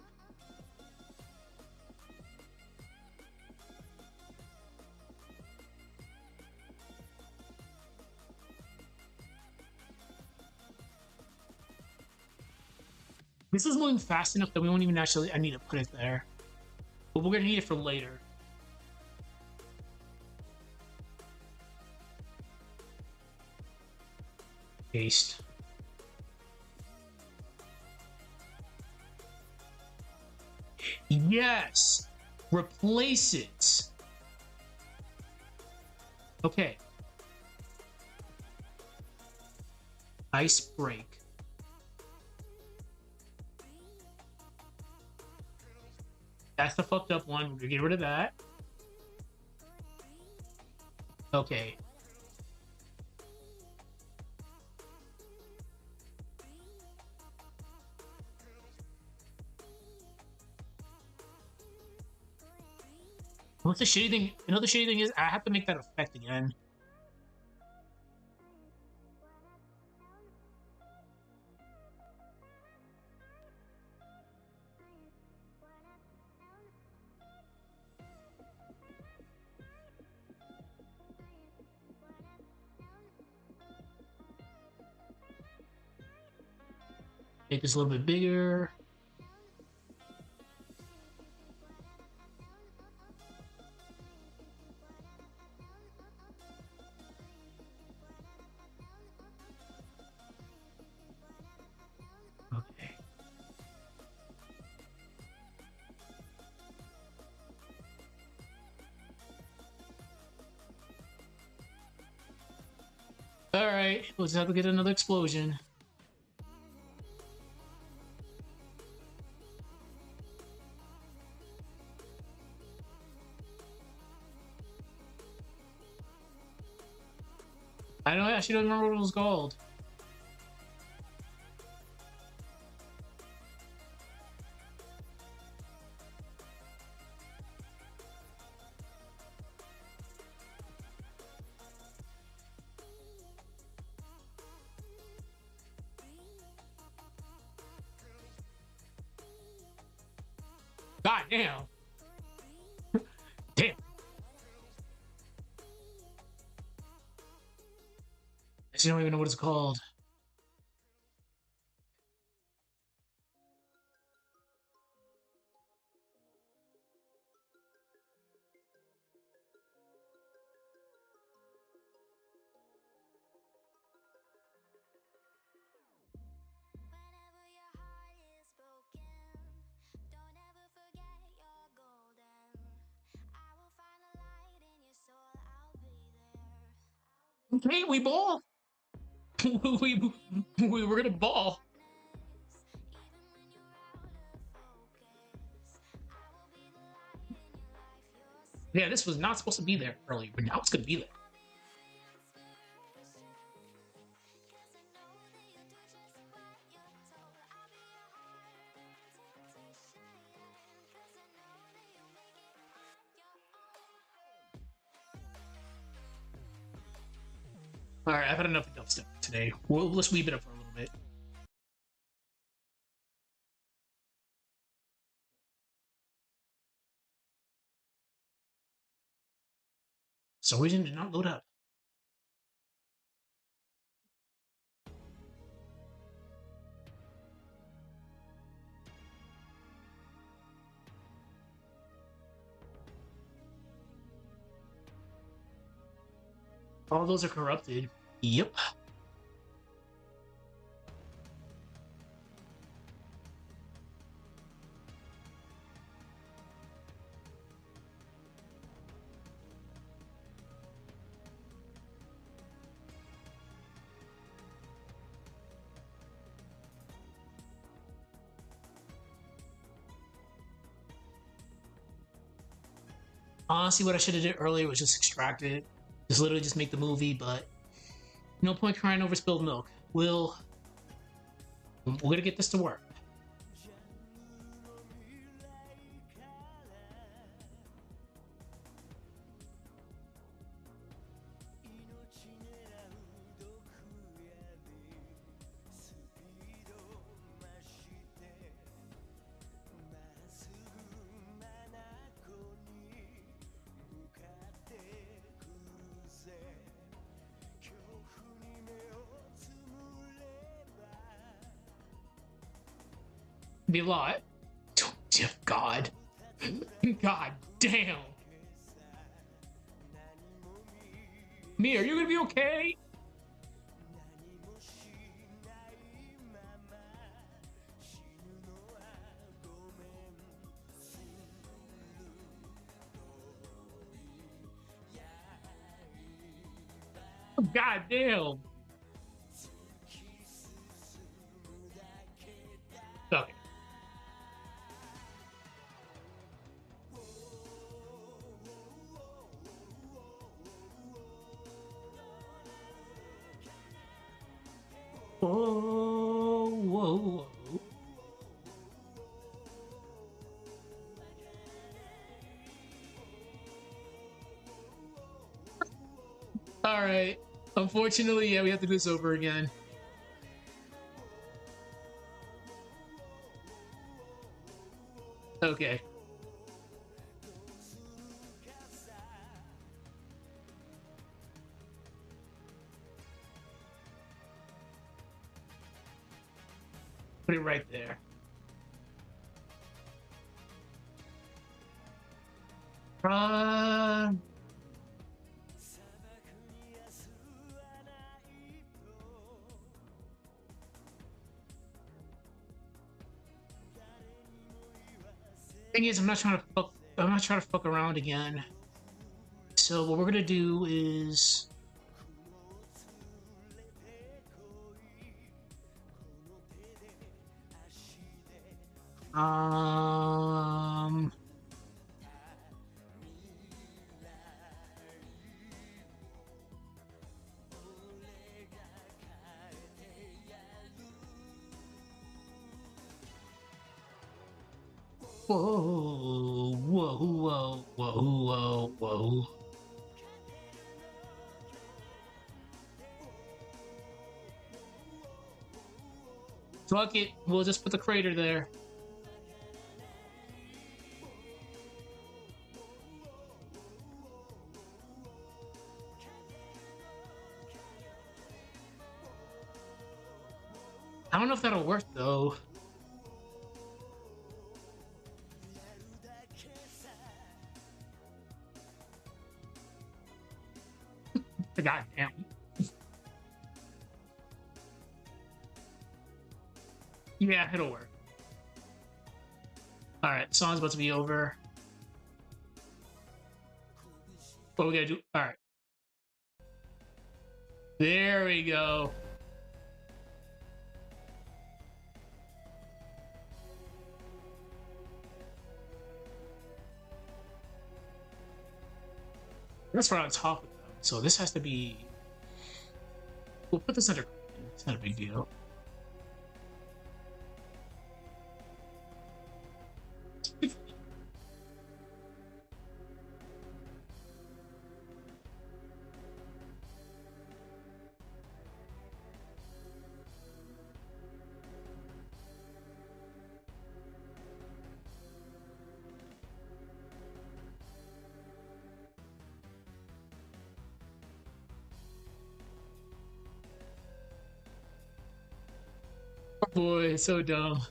This is moving fast enough that we won't even actually. I need to put it there, but we're gonna need it for later. Paste. Yes! Replace it! Okay. Ice break. That's the fucked up one. We're gonna get rid of that. Okay. What's the shitty thing? You know, the shitty thing is I have to make that effect again. Make this a little bit bigger. Okay. All right, we'll just have to get another explosion. I actually don't remember what it was called. God damn. Damn. I don't even know what it's called. Okay, we ball. we were gonna ball. Yeah, this was not supposed to be there earlier, but now it's gonna be there. All right, I've had enough of dubstep today. Let's weave it up for a little bit. For some reason, did not load up. All those are corrupted. Yep. Honestly, what I should have did earlier was just extract it. Just literally just make the movie, but no point crying over spilled milk. We're gonna get this to work. Be a lot. God. God damn. Mia, are you gonna be okay? God damn. Okay. Whoa, whoa, whoa. All right. Unfortunately, yeah, we have to do this over again. Okay. Put it right there. Uh, thing is, I'm not trying to fuck. I'm not trying to fuck around again. So what we're gonna do is, um, whoa, whoa, whoa, whoa, whoa, whoa. Fuck it. We'll just put the crater there. I don't know if that'll work though. God damn. Yeah, it'll work. All right, song's about to be over. What we gotta do? All right. There we go. That's right on top of them. So this has to be. We'll put this under. It's not a big deal. Oh boy, so dumb.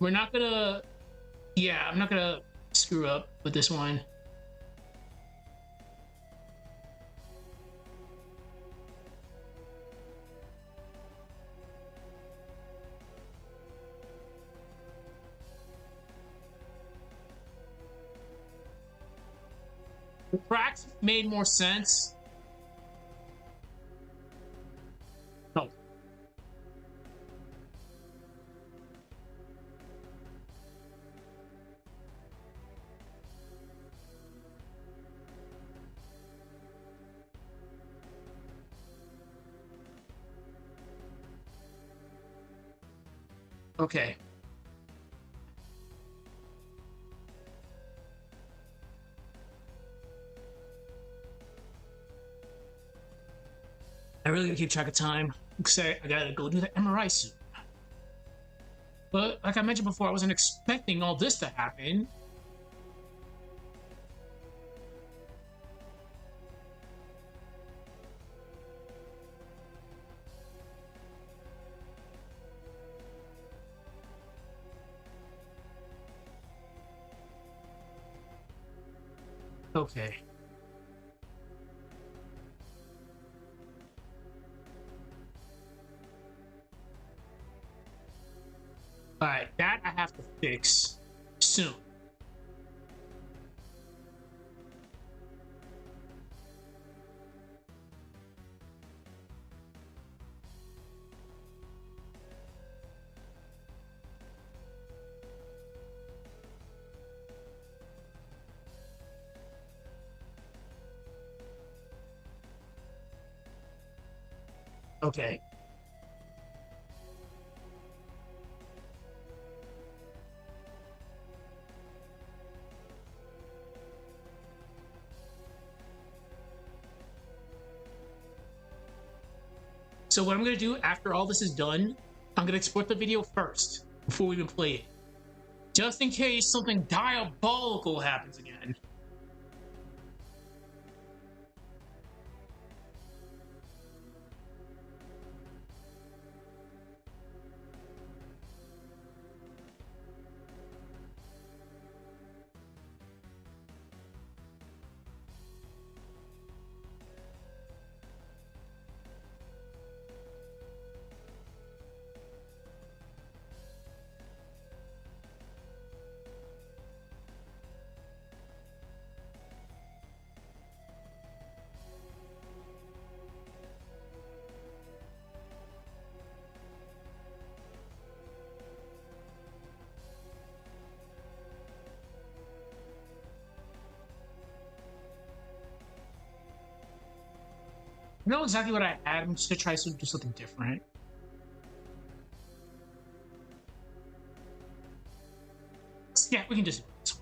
We're not gonna. Yeah, I'm not gonna screw up with this one. The tracks made more sense. Oh, okay. I really gotta keep track of time. Because I gotta go do the MRI soon. But like I mentioned before, I wasn't expecting all this to happen. Okay. All right, that I have to fix soon. Okay. So what I'm gonna do after all this is done, I'm gonna export the video first before we even play it, just in case something diabolical happens again. You know exactly what I had. I'm just gonna try to do something different. Yeah, we can just do this.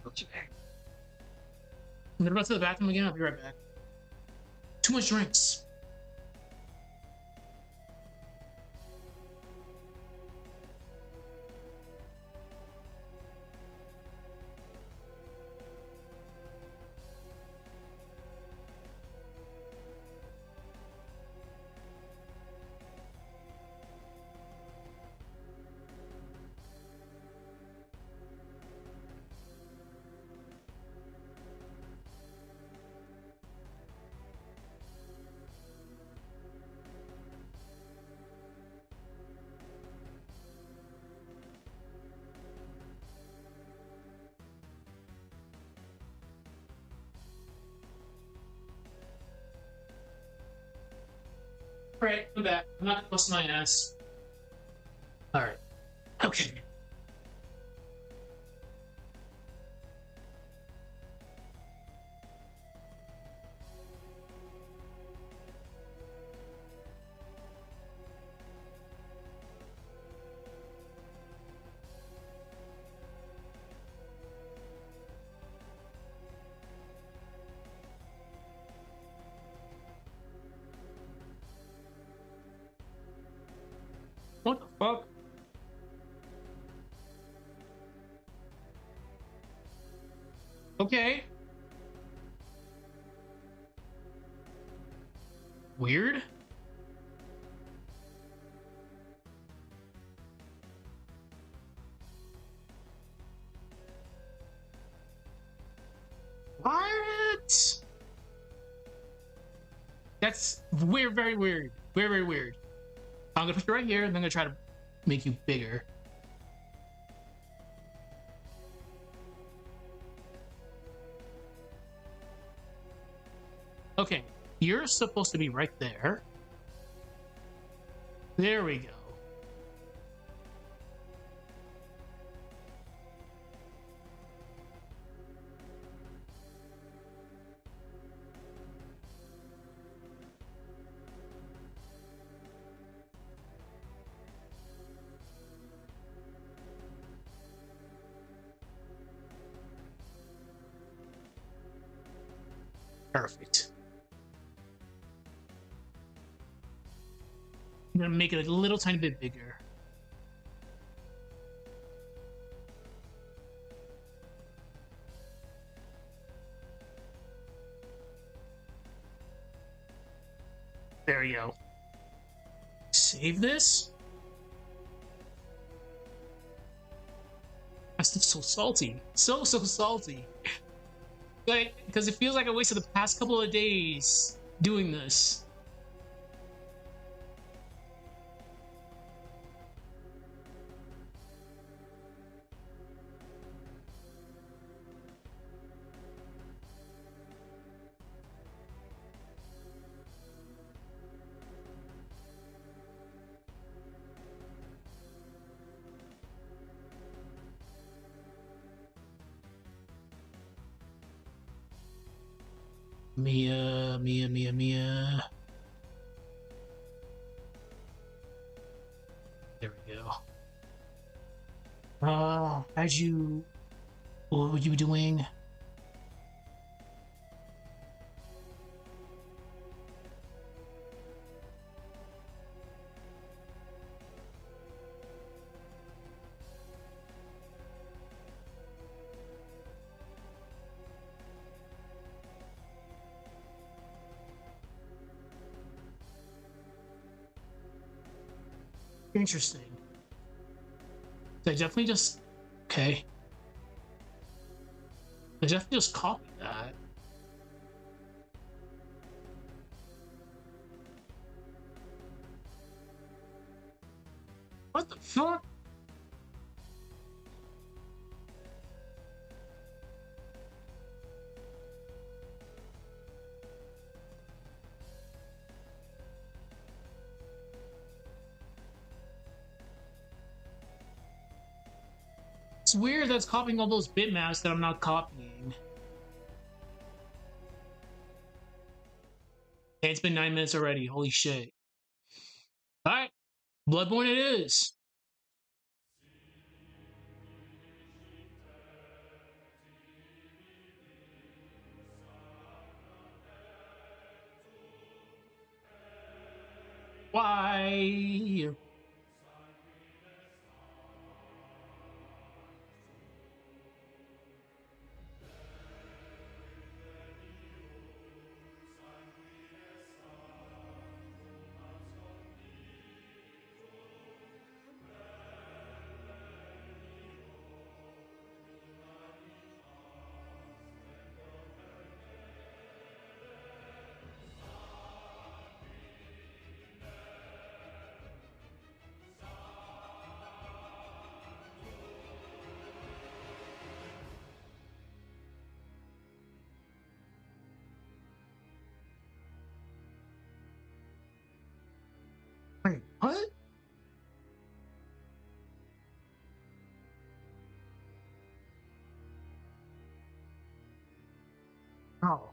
Okay. I'm gonna run to the bathroom again. I'll be right back. Too much drinks. All right, I'm back. I'm not gonna bust my ass. All right. Okay. What the fuck? Okay. Weird. What? That's weird, very weird. Very, very weird. I'm gonna put you right here, and then I'm gonna try to make you bigger. Okay, you're supposed to be right there. There we go. Perfect. I'm gonna make it a little tiny bit bigger. There we go. Save this? That's still so salty. So salty. Like, because it feels like I wasted the past couple of days doing this. Mia. There we go. What were you doing? Interesting. I definitely just okay. I definitely just copied that. What the fuck? It's weird that's copying all those bitmaps that I'm not copying. Hey, it's been 9 minutes already. Holy shit. Alright. Bloodborne it is. Why? Wait, what? Oh.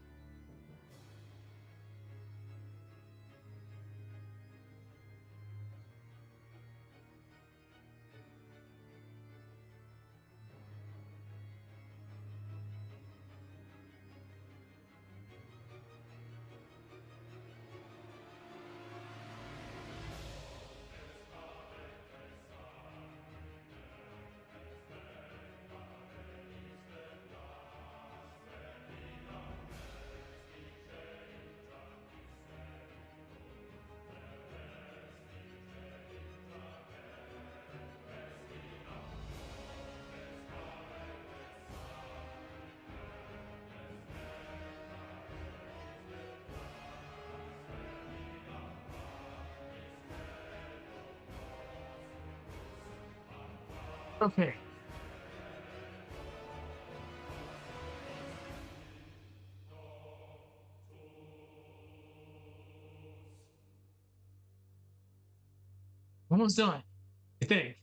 Okay. Almost done, I think.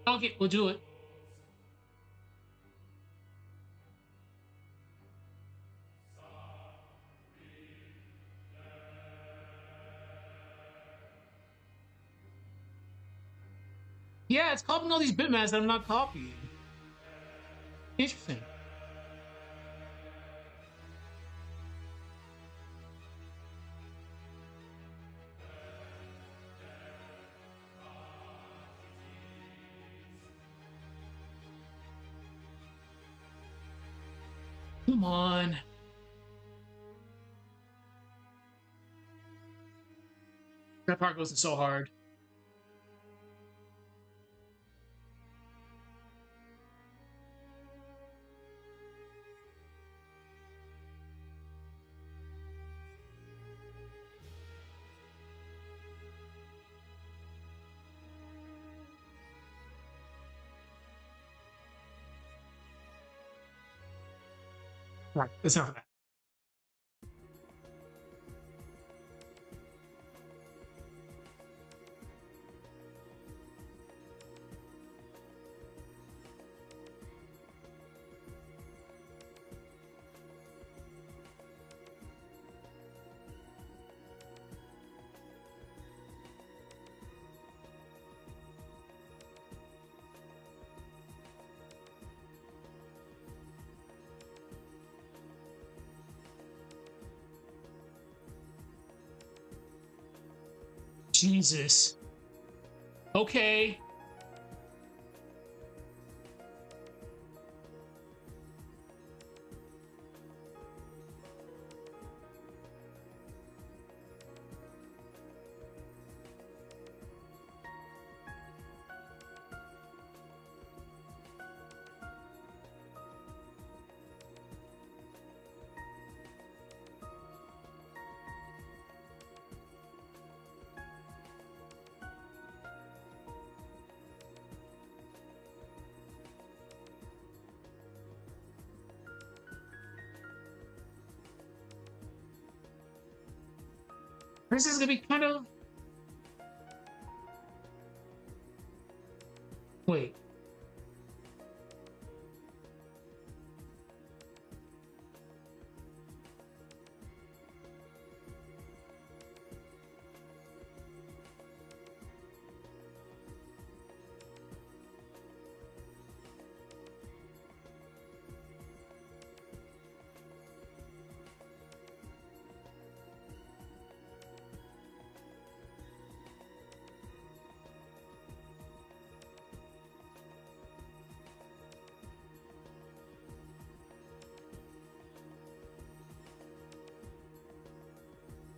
Okay, we'll do it. Yeah, it's copying all these bitmaps that I'm not copying. Interesting. Come on. That part goes in so hard. Right. That's enough of that. Jesus. Okay. This is gonna be kind of. Wait.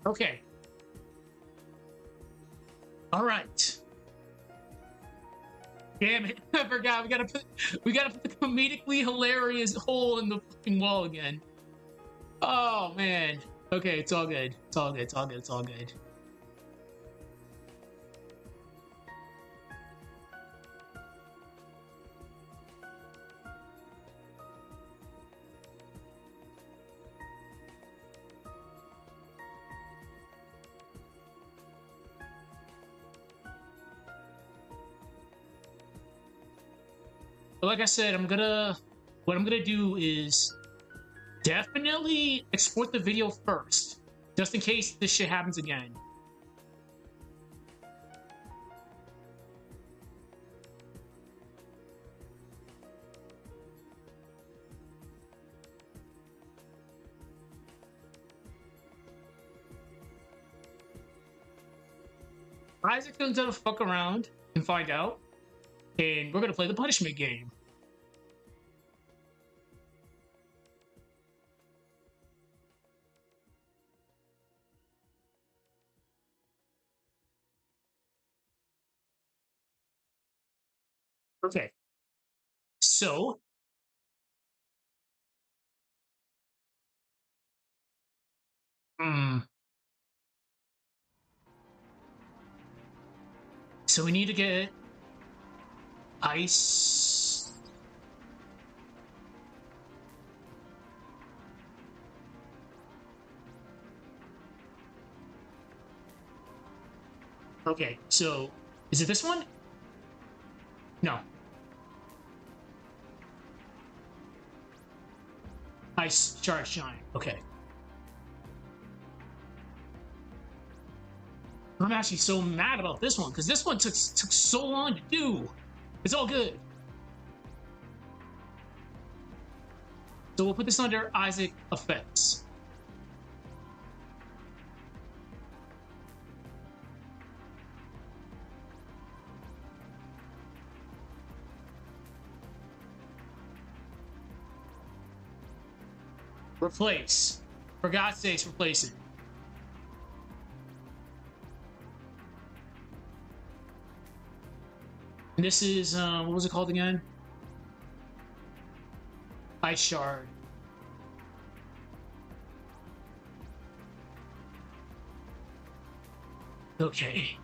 Okay. All right. Damn it! I forgot. We gotta put the comedically hilarious hole in the fucking wall again. Oh man. Okay, it's all good. It's all good. It's all good. It's all good. But like I said, what I'm gonna do is definitely export the video first, just in case this shit happens again. Isaac's gonna fuck around and find out, and we're gonna play the punishment game. Okay. So, hmm. So we need to get ice. Okay, so is it this one? No. Ice charge giant. Okay. I'm actually so mad about this one because this one took so long to do. It's all good. So we'll put this under Isaac effects. Replace. For God's sakes, replace it. And this is, what was it called again? Ice Shard. Okay.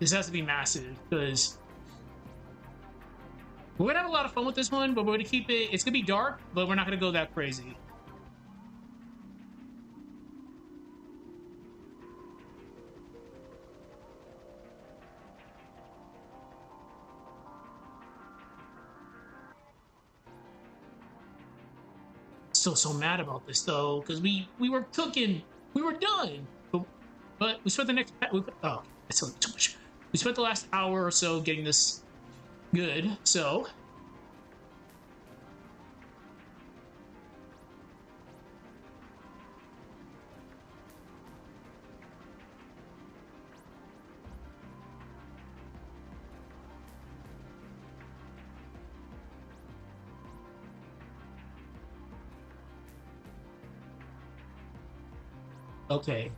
This has to be massive, because we're gonna have a lot of fun with this one, but we're gonna keep it. It's gonna be dark, but we're not gonna go that crazy. Still so mad about this though, because we were cooking, we were done, but we spent the next. Oh, that's a little too much. We spent the last hour or so getting this good, so. Okay.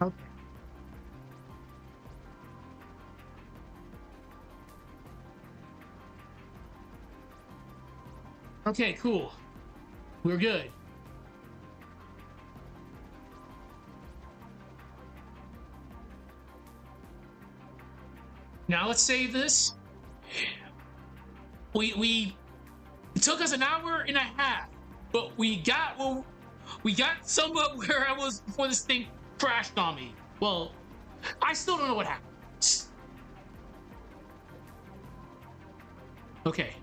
Okay. Okay, cool. We're good. Now let's save this. It took us an hour and a half, but we got somewhat where I was before this thing crashed on me. Well, I still don't know what happened. Okay.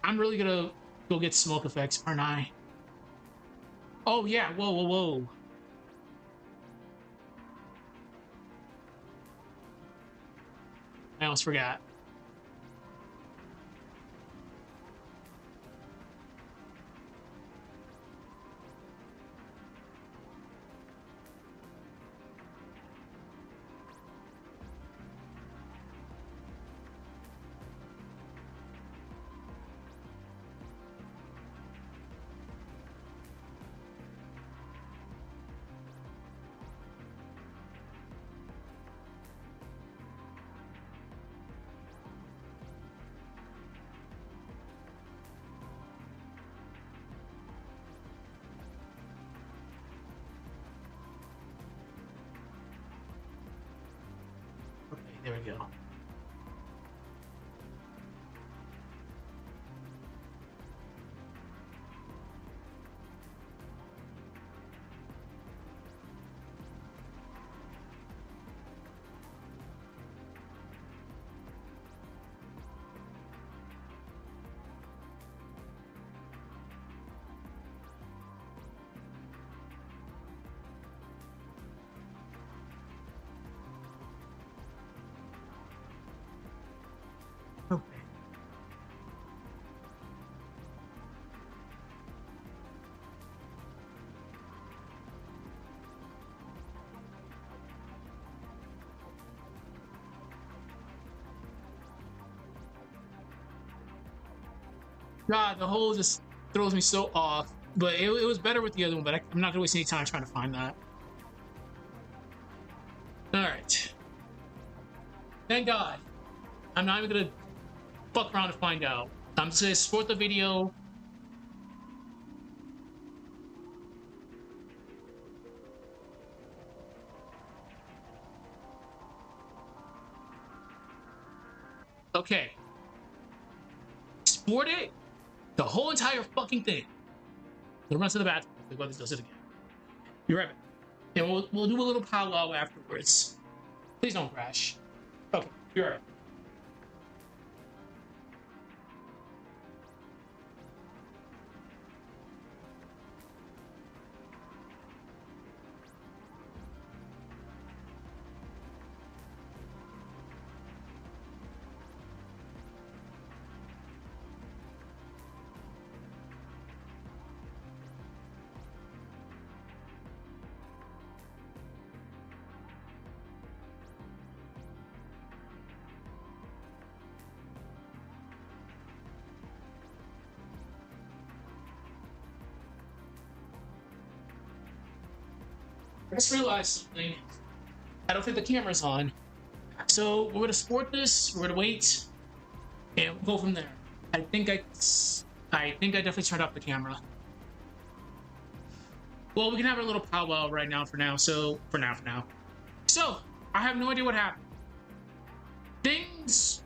I'm really gonna go get smoke effects, aren't I? Oh yeah, whoa, whoa, whoa. I almost forgot. Okay, there we go. God, the whole just throws me so off. But it was better with the other one, but I'm not gonna waste any time trying to find that. Alright. Thank God. I'm not even gonna fuck around to find out. I'm just gonna support the video. Okay. Sport it. The whole entire fucking thing. We'll run to the bathroom if this does it again. You're right back. And we'll do a little powwow afterwards. Please don't crash. Okay, you're right. I just realized something. I don't think the camera's on. So we're gonna sport this, we're gonna wait, and we'll go from there. I think I definitely turned off the camera. Well, we can have a little powwow right now for now, so for now. So, I have no idea what happened. This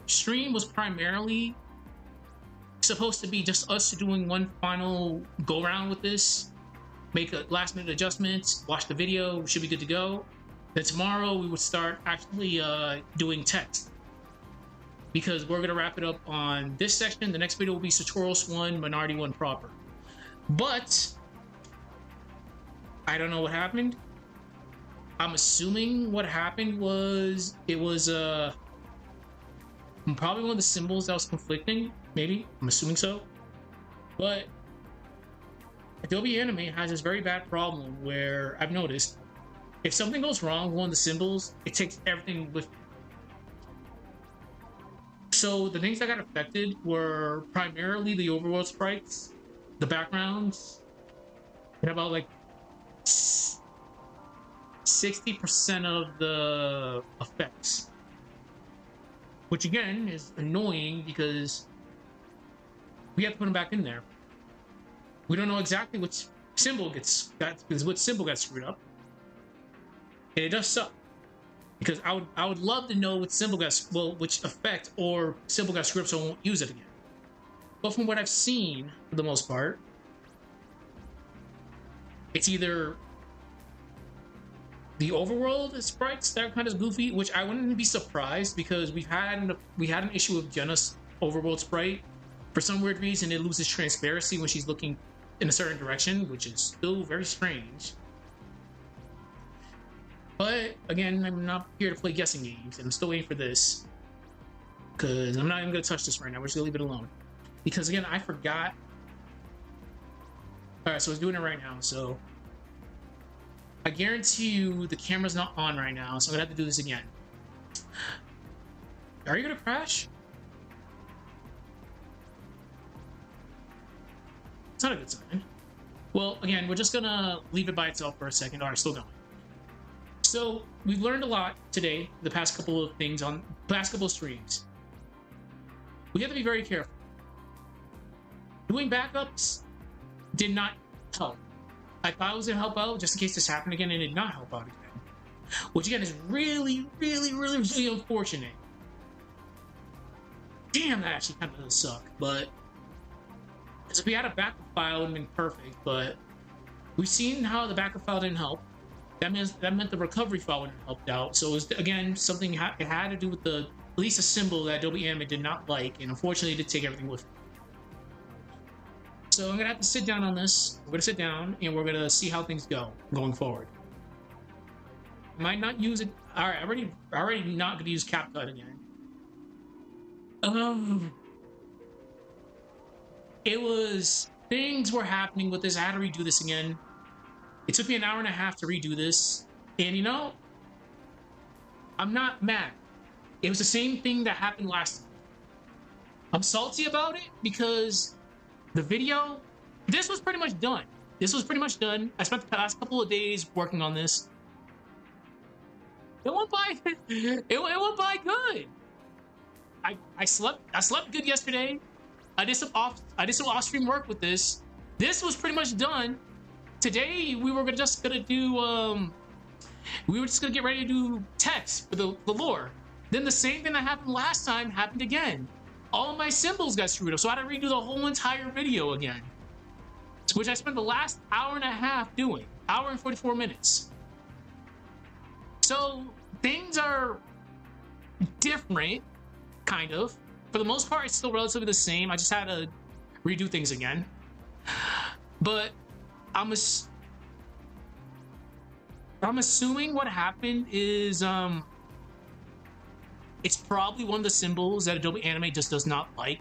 stream was primarily supposed to be just us doing one final go round with this, make a last minute adjustments, watch the video, we should be good to go. Then tomorrow we would start actually doing text, because we're gonna wrap it up on this section. The next video will be Sartorius 1, Minority 1 proper. But I don't know what happened. I'm assuming what happened was it was probably one of the symbols that was conflicting. Maybe, I'm assuming so. But Adobe Animate has this very bad problem where I've noticed if something goes wrong with one of the symbols, it takes everything with it. So the things that got affected were primarily the overworld sprites, the backgrounds, and about like 60% of the effects. Which again is annoying because we have to put them back in there. We don't know exactly which symbol got screwed up. And it does suck. Because I would love to know which symbol which effect or symbol got screwed up so I won't use it again. But from what I've seen, for the most part, it's either the overworld sprites that are kind of goofy, which I wouldn't be surprised because we had an issue with Jenna's overworld sprite. For some weird reason, it loses transparency when she's looking in a certain direction, which is still very strange. But again, I'm not here to play guessing games, and I'm still waiting for this. Because I'm not even going to touch this right now. We're just going to leave it alone. Because again, I forgot. Alright, so it's doing it right now. So I guarantee you the camera's not on right now, so I'm going to have to do this again. Are you going to crash? It's not a good sign. Well, again, we're just going to leave it by itself for a second. Alright, still going. So we've learned a lot today, the past couple of things on past couple of streams. We have to be very careful. Doing backups did not help. I thought it was gonna help out just in case this happened again, and it did not help out again. Which again is really unfortunate. Damn, that actually kind of does suck. But because if we had a backup file, it would have been perfect. But we've seen how the backup file didn't help. That meant the recovery file wouldn't have helped out. So it was, again, something it had to do with at least a symbol that Adobe Animate did not like, and unfortunately it did take everything with it. So I'm gonna have to sit down on this. We're gonna sit down and we're gonna see how things go going forward. I might not use it. All right, already not gonna use CapCut again. It was things were happening with this. I had to redo this again. It took me an hour and a half to redo this, and you know, I'm not mad. It was the same thing that happened last time. I'm salty about it because the video, this was pretty much done. This was pretty much done. I spent the past couple of days working on this. It went by. It went by good. I slept good yesterday. I did some off-stream work with this. This was pretty much done. Today we were just gonna do we were just gonna get ready to do text for the lore. Then the same thing that happened last time happened again. All of my symbols got screwed up, so I had to redo the whole entire video again, which I spent the last hour and a half doing. Hour and 44 minutes. So things are different, kind of. For the most part, it's still relatively the same. I just had to redo things again. But I'm assuming what happened is it's probably one of the symbols that Adobe Animate just does not like.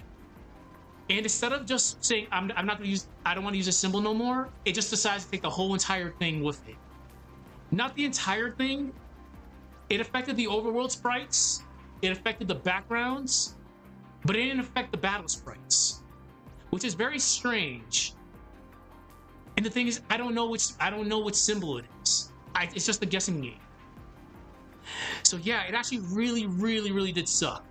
And instead of just saying I don't want to use a symbol no more, it just decides to take the whole entire thing with it. Not the entire thing. It affected the overworld sprites. It affected the backgrounds, but it didn't affect the battle sprites, which is very strange. And the thing is, I don't know which symbol it is. It's just a guessing game. So yeah, it actually really did suck.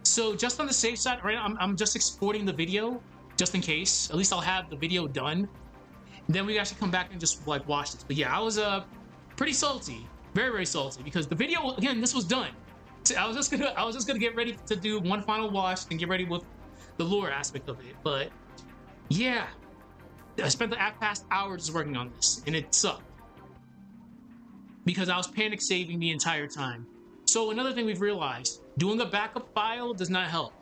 So just on the safe side, right? I'm just exporting the video just in case. At least I'll have the video done. Then we actually come back and just like watch this. But yeah, I was pretty salty, very salty, because the video, again, this was done. So I was just gonna get ready to do one final watch and get ready with the lore aspect of it. But yeah, I spent the past hours just working on this, and it sucked because I was panic saving the entire time. So another thing we've realized, doing a backup file does not help.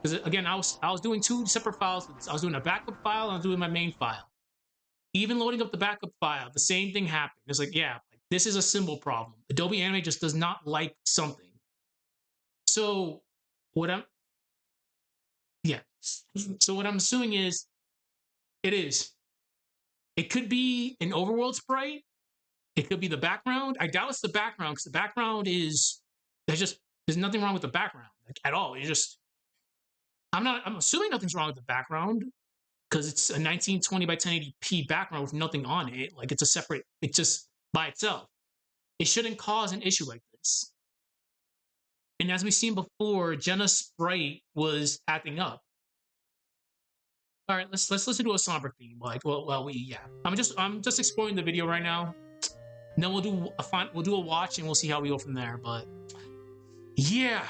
Because again, I was doing two separate files for this. I was doing a backup file and I was doing my main file. Even loading up the backup file, the same thing happened. It's like, yeah, this is a symbol problem. Adobe Animate just does not like something. So what I'm assuming is it could be an overworld sprite. It could be the background. I doubt it's the background because the background there's nothing wrong with the background at all. I'm assuming nothing's wrong with the background because it's a 1920 by 1080p background with nothing on it. Like it's just by itself. It shouldn't cause an issue like this. And as we've seen before, Jenna's sprite was acting up. All right, let's listen to a somber theme. Like, I'm just exploring the video right now. And then we'll do a watch and we'll see how we go from there. But yeah,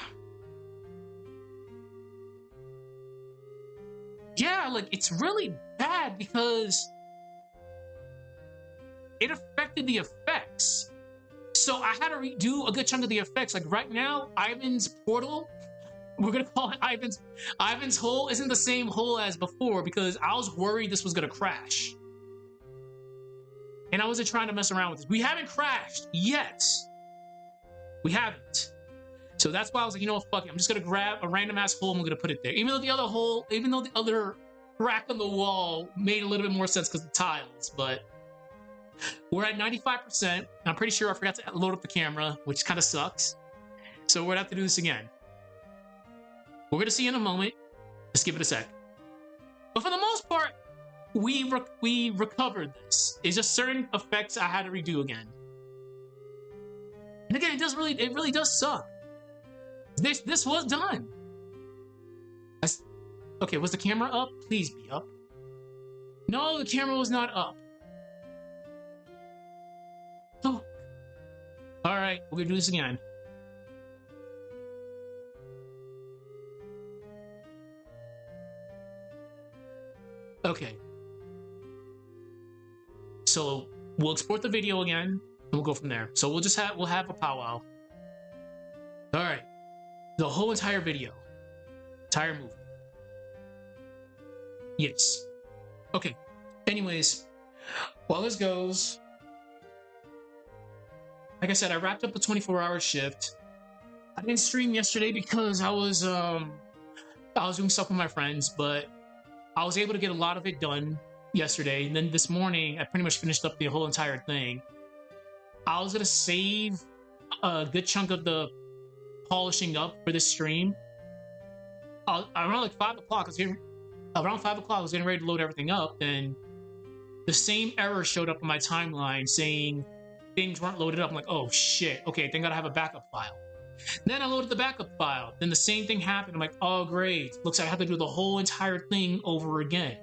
like it's really bad because it affected the effects. So I had to redo a good chunk of the effects. Like right now, Ivan's portal, we're gonna call it Ivan's hole, isn't the same hole as before because I was worried this was gonna crash. And I wasn't trying to mess around with this. We haven't crashed yet. We haven't. So that's why I was like, you know what, fuck it. I'm just gonna grab a random ass hole and I'm gonna put it there. Even though the other crack on the wall made a little bit more sense because of the tiles, but we're at 95%. I'm pretty sure I forgot to load up the camera, which kind of sucks. So we're gonna have to do this again. We're gonna see in a moment. Just give it a sec. But for the most part, we recovered this. It's just certain effects I had to redo again. And again, it really does suck. This was done. Okay, was the camera up? Please be up. No, the camera was not up. Oh. All right, we're gonna do this again. Okay. So we'll export the video again, and we'll go from there. So we'll have a powwow. All right, the whole entire video, entire movie. Yes. Okay. Anyways, while this goes, like I said, I wrapped up the 24-hour shift. I didn't stream yesterday because I was doing stuff with my friends, but I was able to get a lot of it done yesterday. And then this morning, I pretty much finished up the whole entire thing. I was gonna save a good chunk of the polishing up for this stream. around like 5 o'clock, around 5 o'clock, I was getting ready to load everything up, and the same error showed up on my timeline saying things weren't loaded up. I'm like, oh shit, okay, thank God I have a backup file. Then I loaded the backup file. Then the same thing happened. I'm like, oh great, looks like I have to do the whole entire thing over again,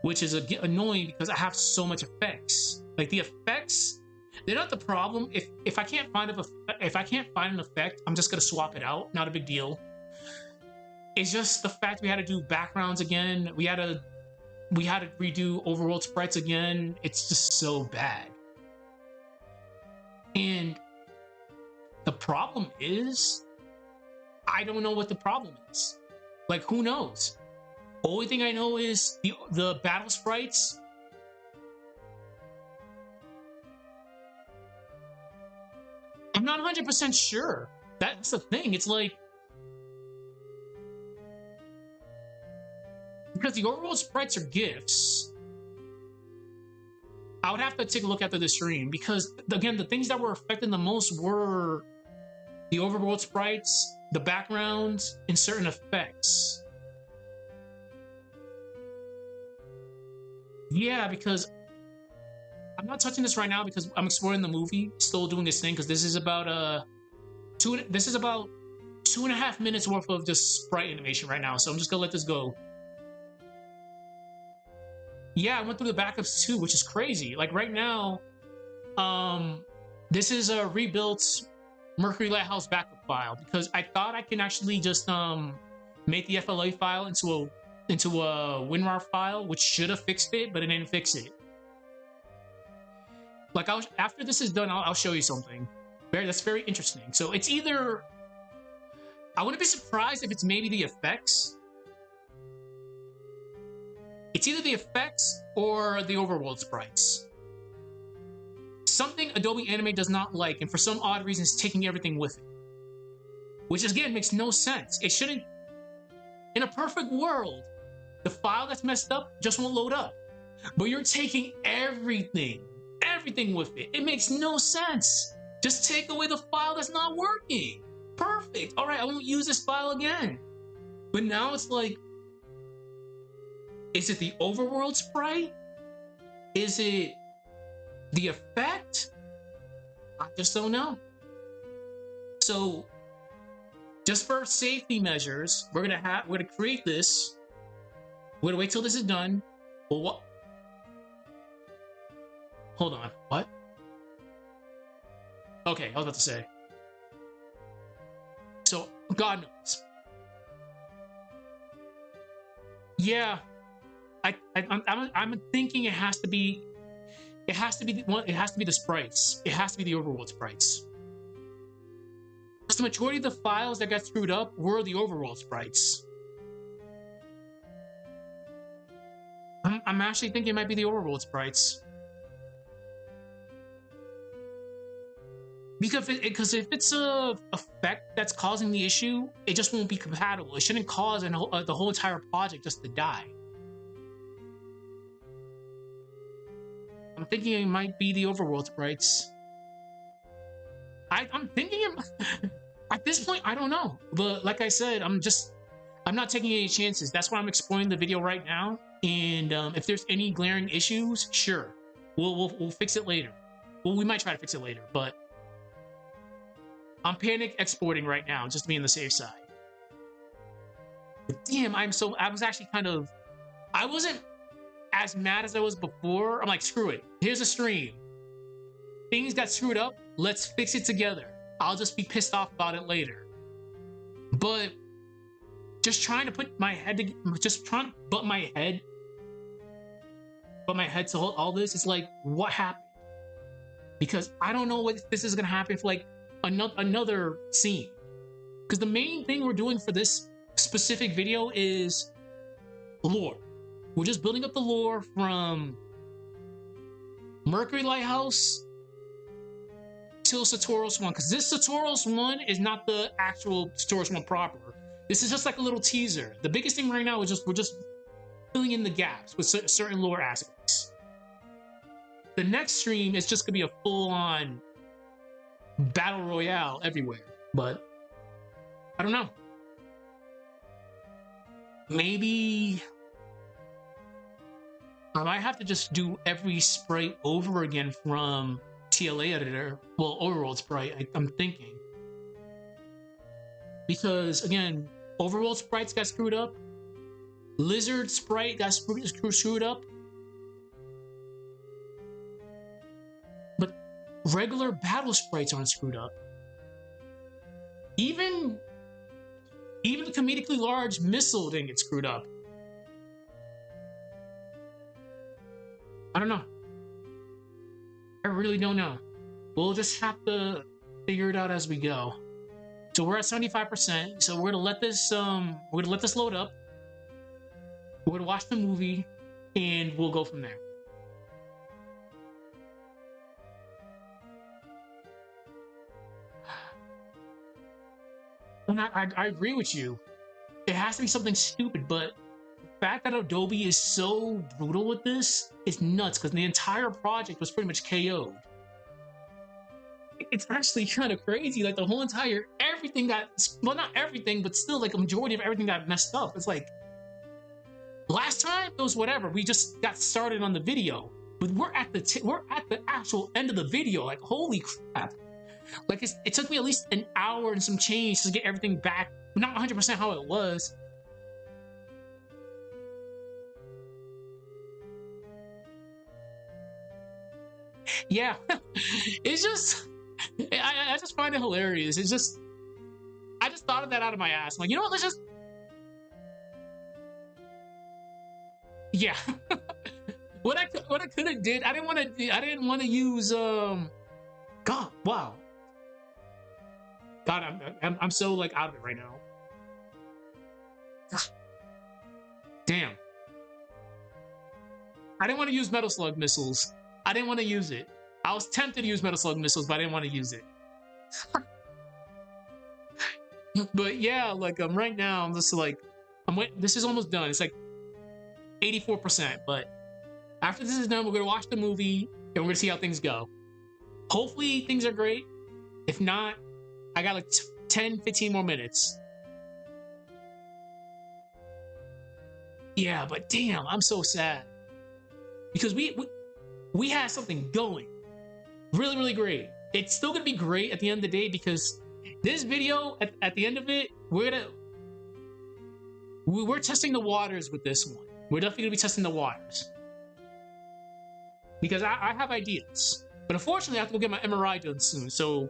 which is annoying because I have so much effects. Like the effects, they're not the problem. If I can't find an effect, I'm just gonna swap it out. Not a big deal. It's just the fact we had to do backgrounds again. We had to redo overworld sprites again. It's just so bad. And the problem is, I don't know what the problem is. Like, who knows? Only thing I know is the battle sprites. I'm not 100% sure. That's the thing. It's like, because the overworld sprites are GIFs, I would have to take a look after the stream, because again, the things that were affected the most were the overworld sprites, the backgrounds, and certain effects. Yeah, because I'm not touching this right now because I'm exploring the movie, still doing this thing, because this is about 2.5 minutes worth of just sprite animation right now, so I'm just gonna let this go. Yeah, I went through the backups too, which is crazy. Like right now, this is a rebuilt Mercury Lighthouse backup file, because I thought I can actually just make the FLA file into a WinRAR file, which should have fixed it, but it didn't fix it. Like after this is done, I'll show you something. That's very interesting. So it's either, I wouldn't be surprised if it's maybe the effects. It's either the effects or the overworld sprites. Something Adobe Animate does not like, and for some odd reason is taking everything with it. Which again makes no sense. It shouldn't. In a perfect world, the file that's messed up just won't load up. But you're taking everything with it. It makes no sense. Just take away the file that's not working. Perfect. All right, I won't use this file again. But now it's like, is it the overworld sprite? Is it the effect? I just don't know. So, just for safety measures, we're gonna create this. We're gonna wait till this is done. Well, what? Hold on. What? Okay, I was about to say. So, God knows. Yeah. I'm thinking it has to be the sprites. It has to be the overworld sprites. Because the majority of the files that got screwed up were the overworld sprites. I'm actually thinking it might be the overworld sprites. Because if it's a effect that's causing the issue, it just won't be compatible. It shouldn't cause the whole entire project just to die. I'm thinking it might be the overworld sprites. I'm thinking at this point, I don't know. But like I said, I'm not taking any chances. That's why I'm exploring the video right now. And if there's any glaring issues, sure, we'll fix it later. Well, we might try to fix it later, but I'm panic exporting right now, just to be on the safe side. But damn, I was actually I wasn't as mad as I was before. I'm like, screw it. Here's a stream. Things got screwed up. Let's fix it together. I'll just be pissed off about it later. But just trying to put my head to, butt my head to hold all this. It's like, what happened? Because I don't know what this is gonna happen for like another scene. Because the main thing we're doing for this specific video is lore. We're just building up the lore from Mercury Lighthouse till Satoros 1. Because this Satoros 1 is not the actual Satoros 1 proper. This is just like a little teaser. The biggest thing right now is we're just filling in the gaps with certain lore aspects. The next stream is just gonna be a full-on battle royale everywhere. But I don't know. maybe I might have to just do every sprite over again from TLA editor. Well, overworld sprite, I'm thinking. Because again, overworld sprites got screwed up. Lizard sprite got screwed up. But regular battle sprites aren't screwed up. Even the comedically large missile didn't get screwed up. I don't know. I really don't know. We'll just have to figure it out as we go. So we're at 75%. So we're gonna let this load up. We're gonna watch the movie, and we'll go from there. And I agree with you. It has to be something stupid, but the fact that Adobe is so brutal with this is nuts because the entire project was pretty much KO'd. It's actually kind of crazy. Like the whole entire everything got, well, not everything, but still like a majority of everything got messed up. It's like last time it was whatever. We just got started on the video, but we're at the actual end of the video. Like holy crap! Like it took me at least an hour and some change to get everything back, not 100% how it was. Yeah, it's just I just find it hilarious. It's just I just thought of that out of my ass. I'm like, you know what? Let's just yeah. what I could have did. I didn't want to use God. Wow. God, I'm so like out of it right now. Damn. I didn't want to use Metal Slug missiles. I didn't want to use it. I was tempted to use Metal Slug missiles, but I didn't want to use it. But yeah, like right now, I'm just like, this is almost done. It's like 84%. But after this is done, we're gonna watch the movie and we're gonna see how things go. Hopefully things are great. If not, I got like 10, 15 more minutes. Yeah, but damn, I'm so sad because we had something going, really, really great. It's still gonna be great at the end of the day because this video, at the end of it, we're testing the waters with this one. We're definitely gonna be testing the waters because I have ideas, but unfortunately, I have to go get my MRI done soon. So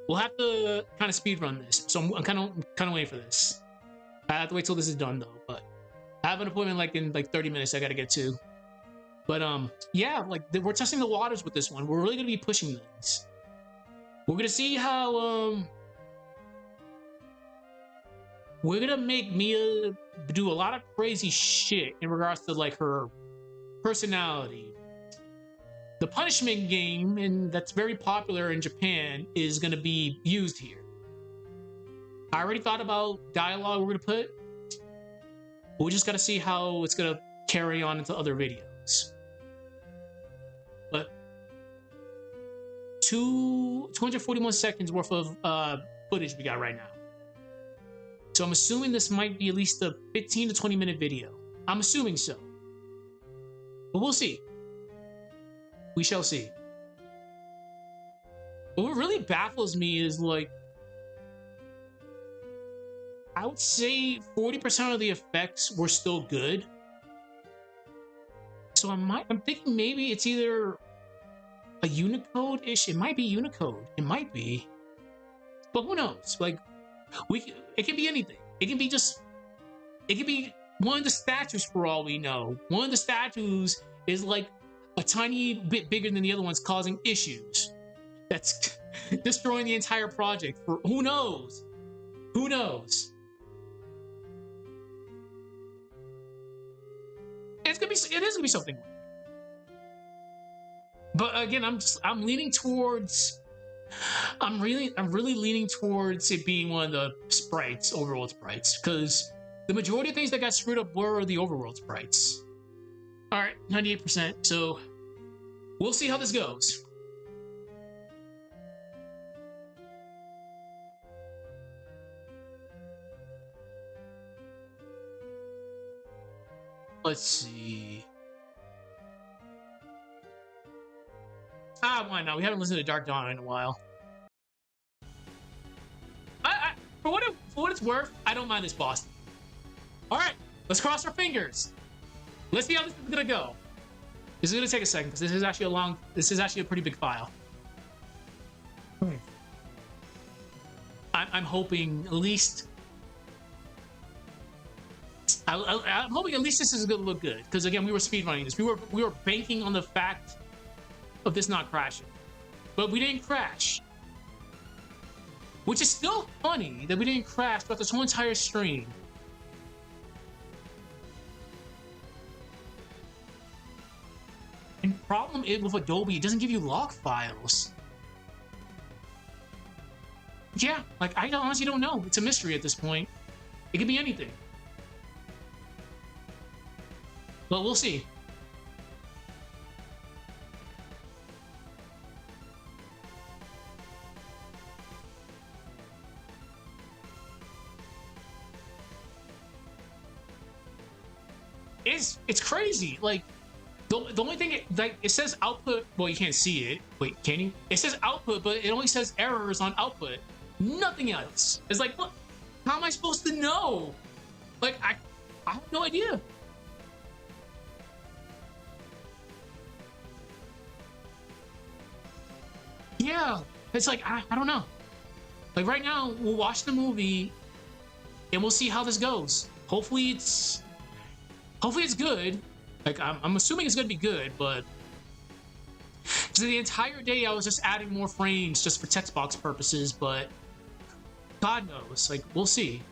we'll have to kind of speed run this. So I'm kind of waiting for this. I have to wait till this is done though. But I have an appointment like in like 30 minutes. I gotta get to. But yeah, like we're testing the waters with this one. We're really gonna be pushing things. We're gonna see how we're gonna make Mia do a lot of crazy shit in regards to like her personality. The punishment game, and that's very popular in Japan, is gonna be used here. I already thought about dialogue we're gonna put. We just gotta see how it's gonna carry on into other videos. But 241 seconds worth of footage we got right now. So I'm assuming this might be at least a 15 to 20 minute video. I'm assuming so. But we'll see. We shall see. But what really baffles me is like, I would say 40% of the effects were still good. So I'm thinking maybe it's either a Unicode-ish. It might be Unicode. It might be. But who knows? Like, it can be anything. It can be one of the statues for all we know. One of the statues is like a tiny bit bigger than the other ones, causing issues. That's destroying the entire project. For who knows? Who knows? It is gonna be something. But again, I'm leaning towards. I'm really leaning towards it being one of the sprites, overworld sprites, because the majority of things that got screwed up were the overworld sprites. All right, 98%. So we'll see how this goes. Let's see. Why not? We haven't listened to Dark Dawn in a while. For what it's worth, I don't mind this boss. All right, let's cross our fingers. Let's see how this is gonna go. This is gonna take a second because this is actually a pretty big file. I'm hoping at least. I'm hoping at least this is gonna look good because again we were speedrunning this. We were banking on the fact of this not crashing, but we didn't crash, which is still funny that we didn't crash throughout this whole entire stream. And problem is with Adobe, it doesn't give you log files. Yeah, like I honestly don't know. It's a mystery at this point. It could be anything. But we'll see. It's crazy. Like the only thing it says output. Well, you can't see it. Wait, can you? It says output, but it only says errors on output. Nothing else. It's like, what? How am I supposed to know? Like I have no idea. Yeah, it's like I don't know. Like right now, we'll watch the movie, and we'll see how this goes. Hopefully it's good. Like I'm assuming it's gonna be good, but so the entire day I was just adding more frames just for text box purposes. But God knows, like we'll see.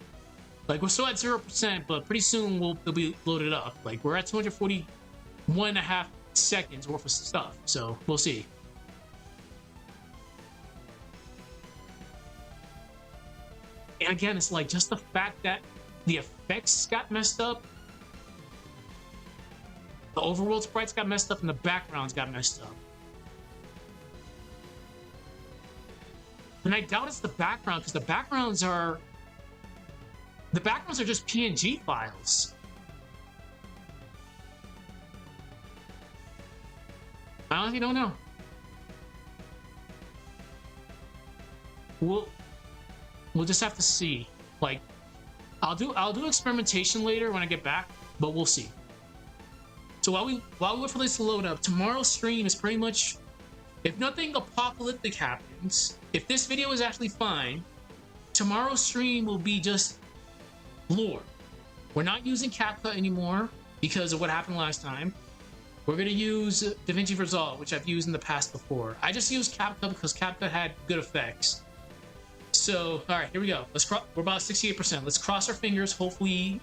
Like we're still at 0%, but pretty soon they'll be loaded up. Like we're at 241.5 seconds worth of stuff, so we'll see. And again, it's like just the fact that the effects got messed up, the overworld sprites got messed up, and the backgrounds got messed up. And I doubt it's the background because the backgrounds are just PNG files. I honestly don't know. We'll just have to see. Like, I'll do experimentation later when I get back, but we'll see. So while we wait for this to load up, tomorrow's stream is pretty much, if nothing apocalyptic happens, if this video is actually fine, tomorrow's stream will be just lore. We're not using CapCut anymore because of what happened last time. We're gonna use DaVinci Resolve, which I've used in the past before. I just used CapCut because CapCut had good effects. So, all right, here we go. We're about 68%. Let's cross our fingers. Hopefully,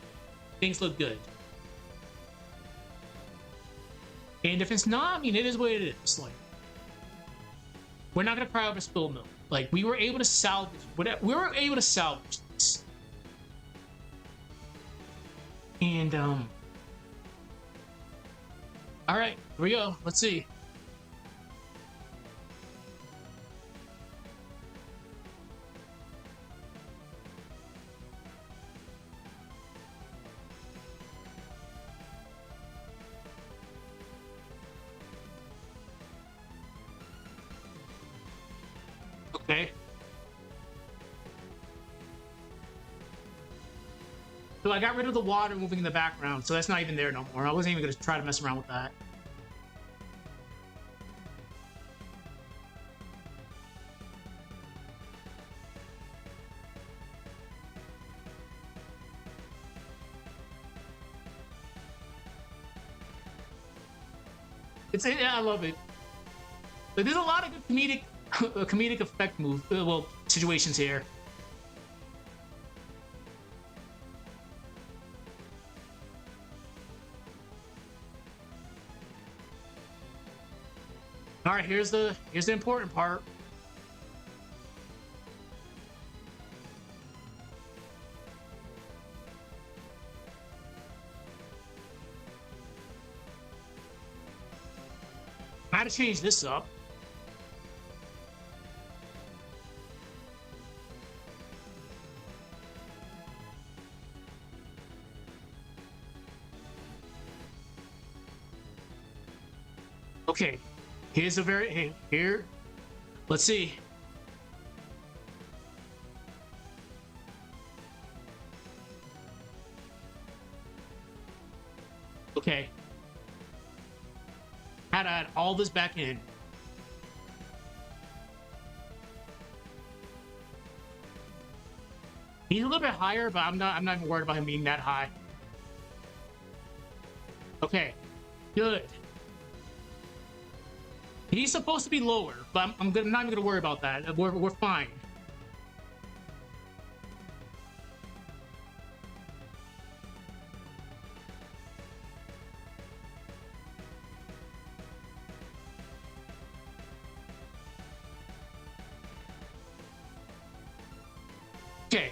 things look good. And if it's not, I mean, it is what it is. Like, we're not gonna cry over spilled milk. Like, we were able to salvage. We were able to salvage this. And all right, here we go. Let's see. Okay. So I got rid of the water moving in the background, so that's not even there no more. I wasn't even gonna try to mess around with that. Yeah, I love it. But there's a lot of good comedic effect situations here. All right, here's the important part. I had to change this up. Okay, here's a very here. Let's see. Okay, had to add all this back in. He's a little bit higher, but I'm not even worried about him being that high. Okay, good. He's supposed to be lower, but I'm not even gonna worry about that. We're fine. Okay.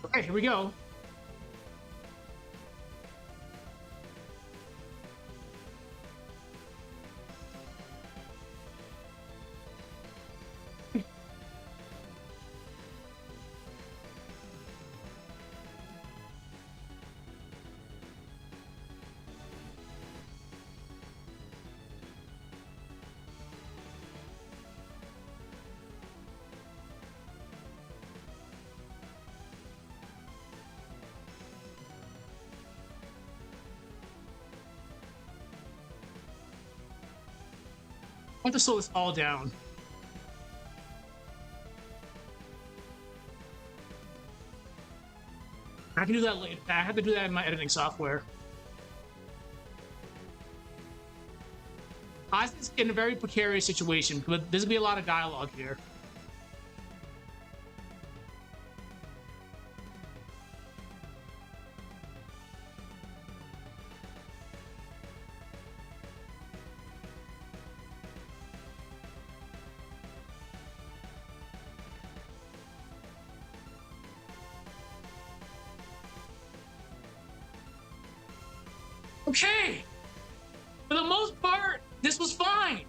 Okay, here we go. I want to slow this all down. I can do that later. I have to do that in my editing software. Isaac's in a very precarious situation, but there's gonna be a lot of dialogue here. Okay! For the most part, this was fine.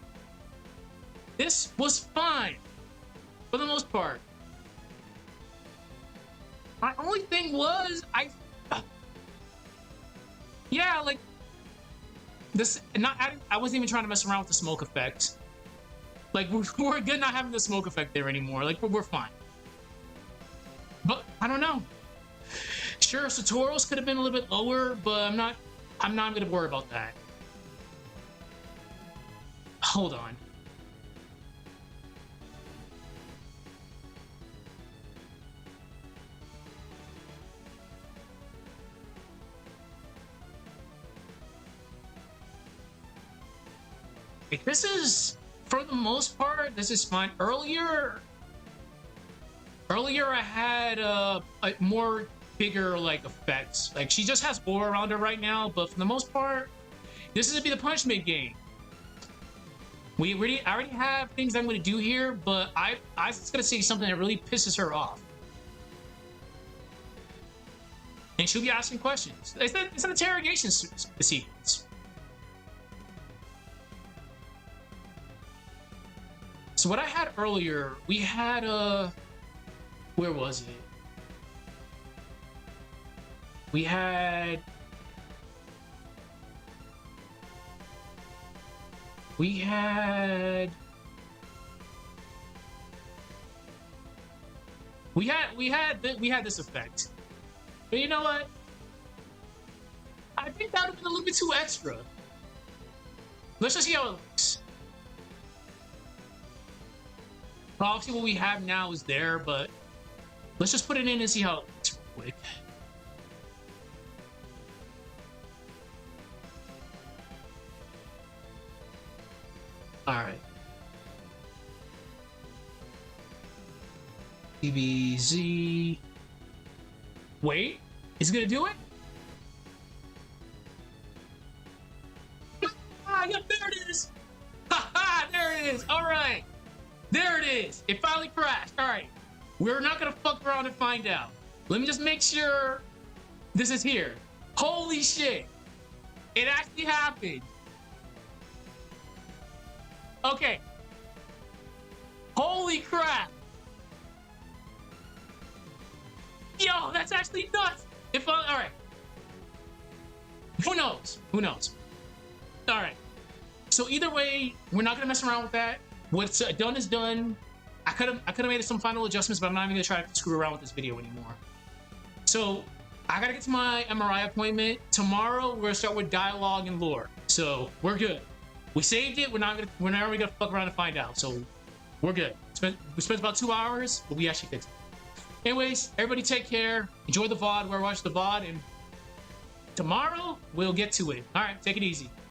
This was fine. For the most part. My only thing was, yeah, like, this, I wasn't even trying to mess around with the smoke effect. Like, we're good not having the smoke effect there anymore. Like, we're fine. But, I don't know. Sure, Satoros could have been a little bit lower, but I'm not gonna worry about that. Hold on. Like, this is, for the most part, this is fine. Earlier I had a more bigger, like, effects. Like, she just has aura around her right now, but for the most part, this is gonna be the punishment game. I already have things I'm gonna do here, but I was gonna say something that really pisses her off. And she'll be asking questions. It's an interrogation sequence. So what I had earlier, we had where was it? We had this effect. But you know what? I think that would have been a little bit too extra. Let's just see how it looks. Obviously what we have now is there, but let's just put it in and see how it looks real quick. Alright. TBZ. Wait, is it gonna do it? Ah, yep, there it is! Haha, there it is! Alright! There it is! It finally crashed. Alright. We're not gonna fuck around and find out. Let me just make sure This is here. Holy shit. It actually happened. Okay. Holy crap. Yo, that's actually nuts. All right. Who knows? Who knows? All right. So either way, we're not gonna mess around with that. What's done is done. I could have made some final adjustments, but I'm not even gonna try to screw around with this video anymore. So I gotta get to my MRI appointment tomorrow. We're gonna start with dialogue and lore. So we're good. We saved it. We're not gonna fuck around and find out. So we're good. We spent about 2 hours, but we actually fixed it. Anyways, everybody take care. Enjoy the VOD. We're watching the VOD, and tomorrow we'll get to it. All right, take it easy.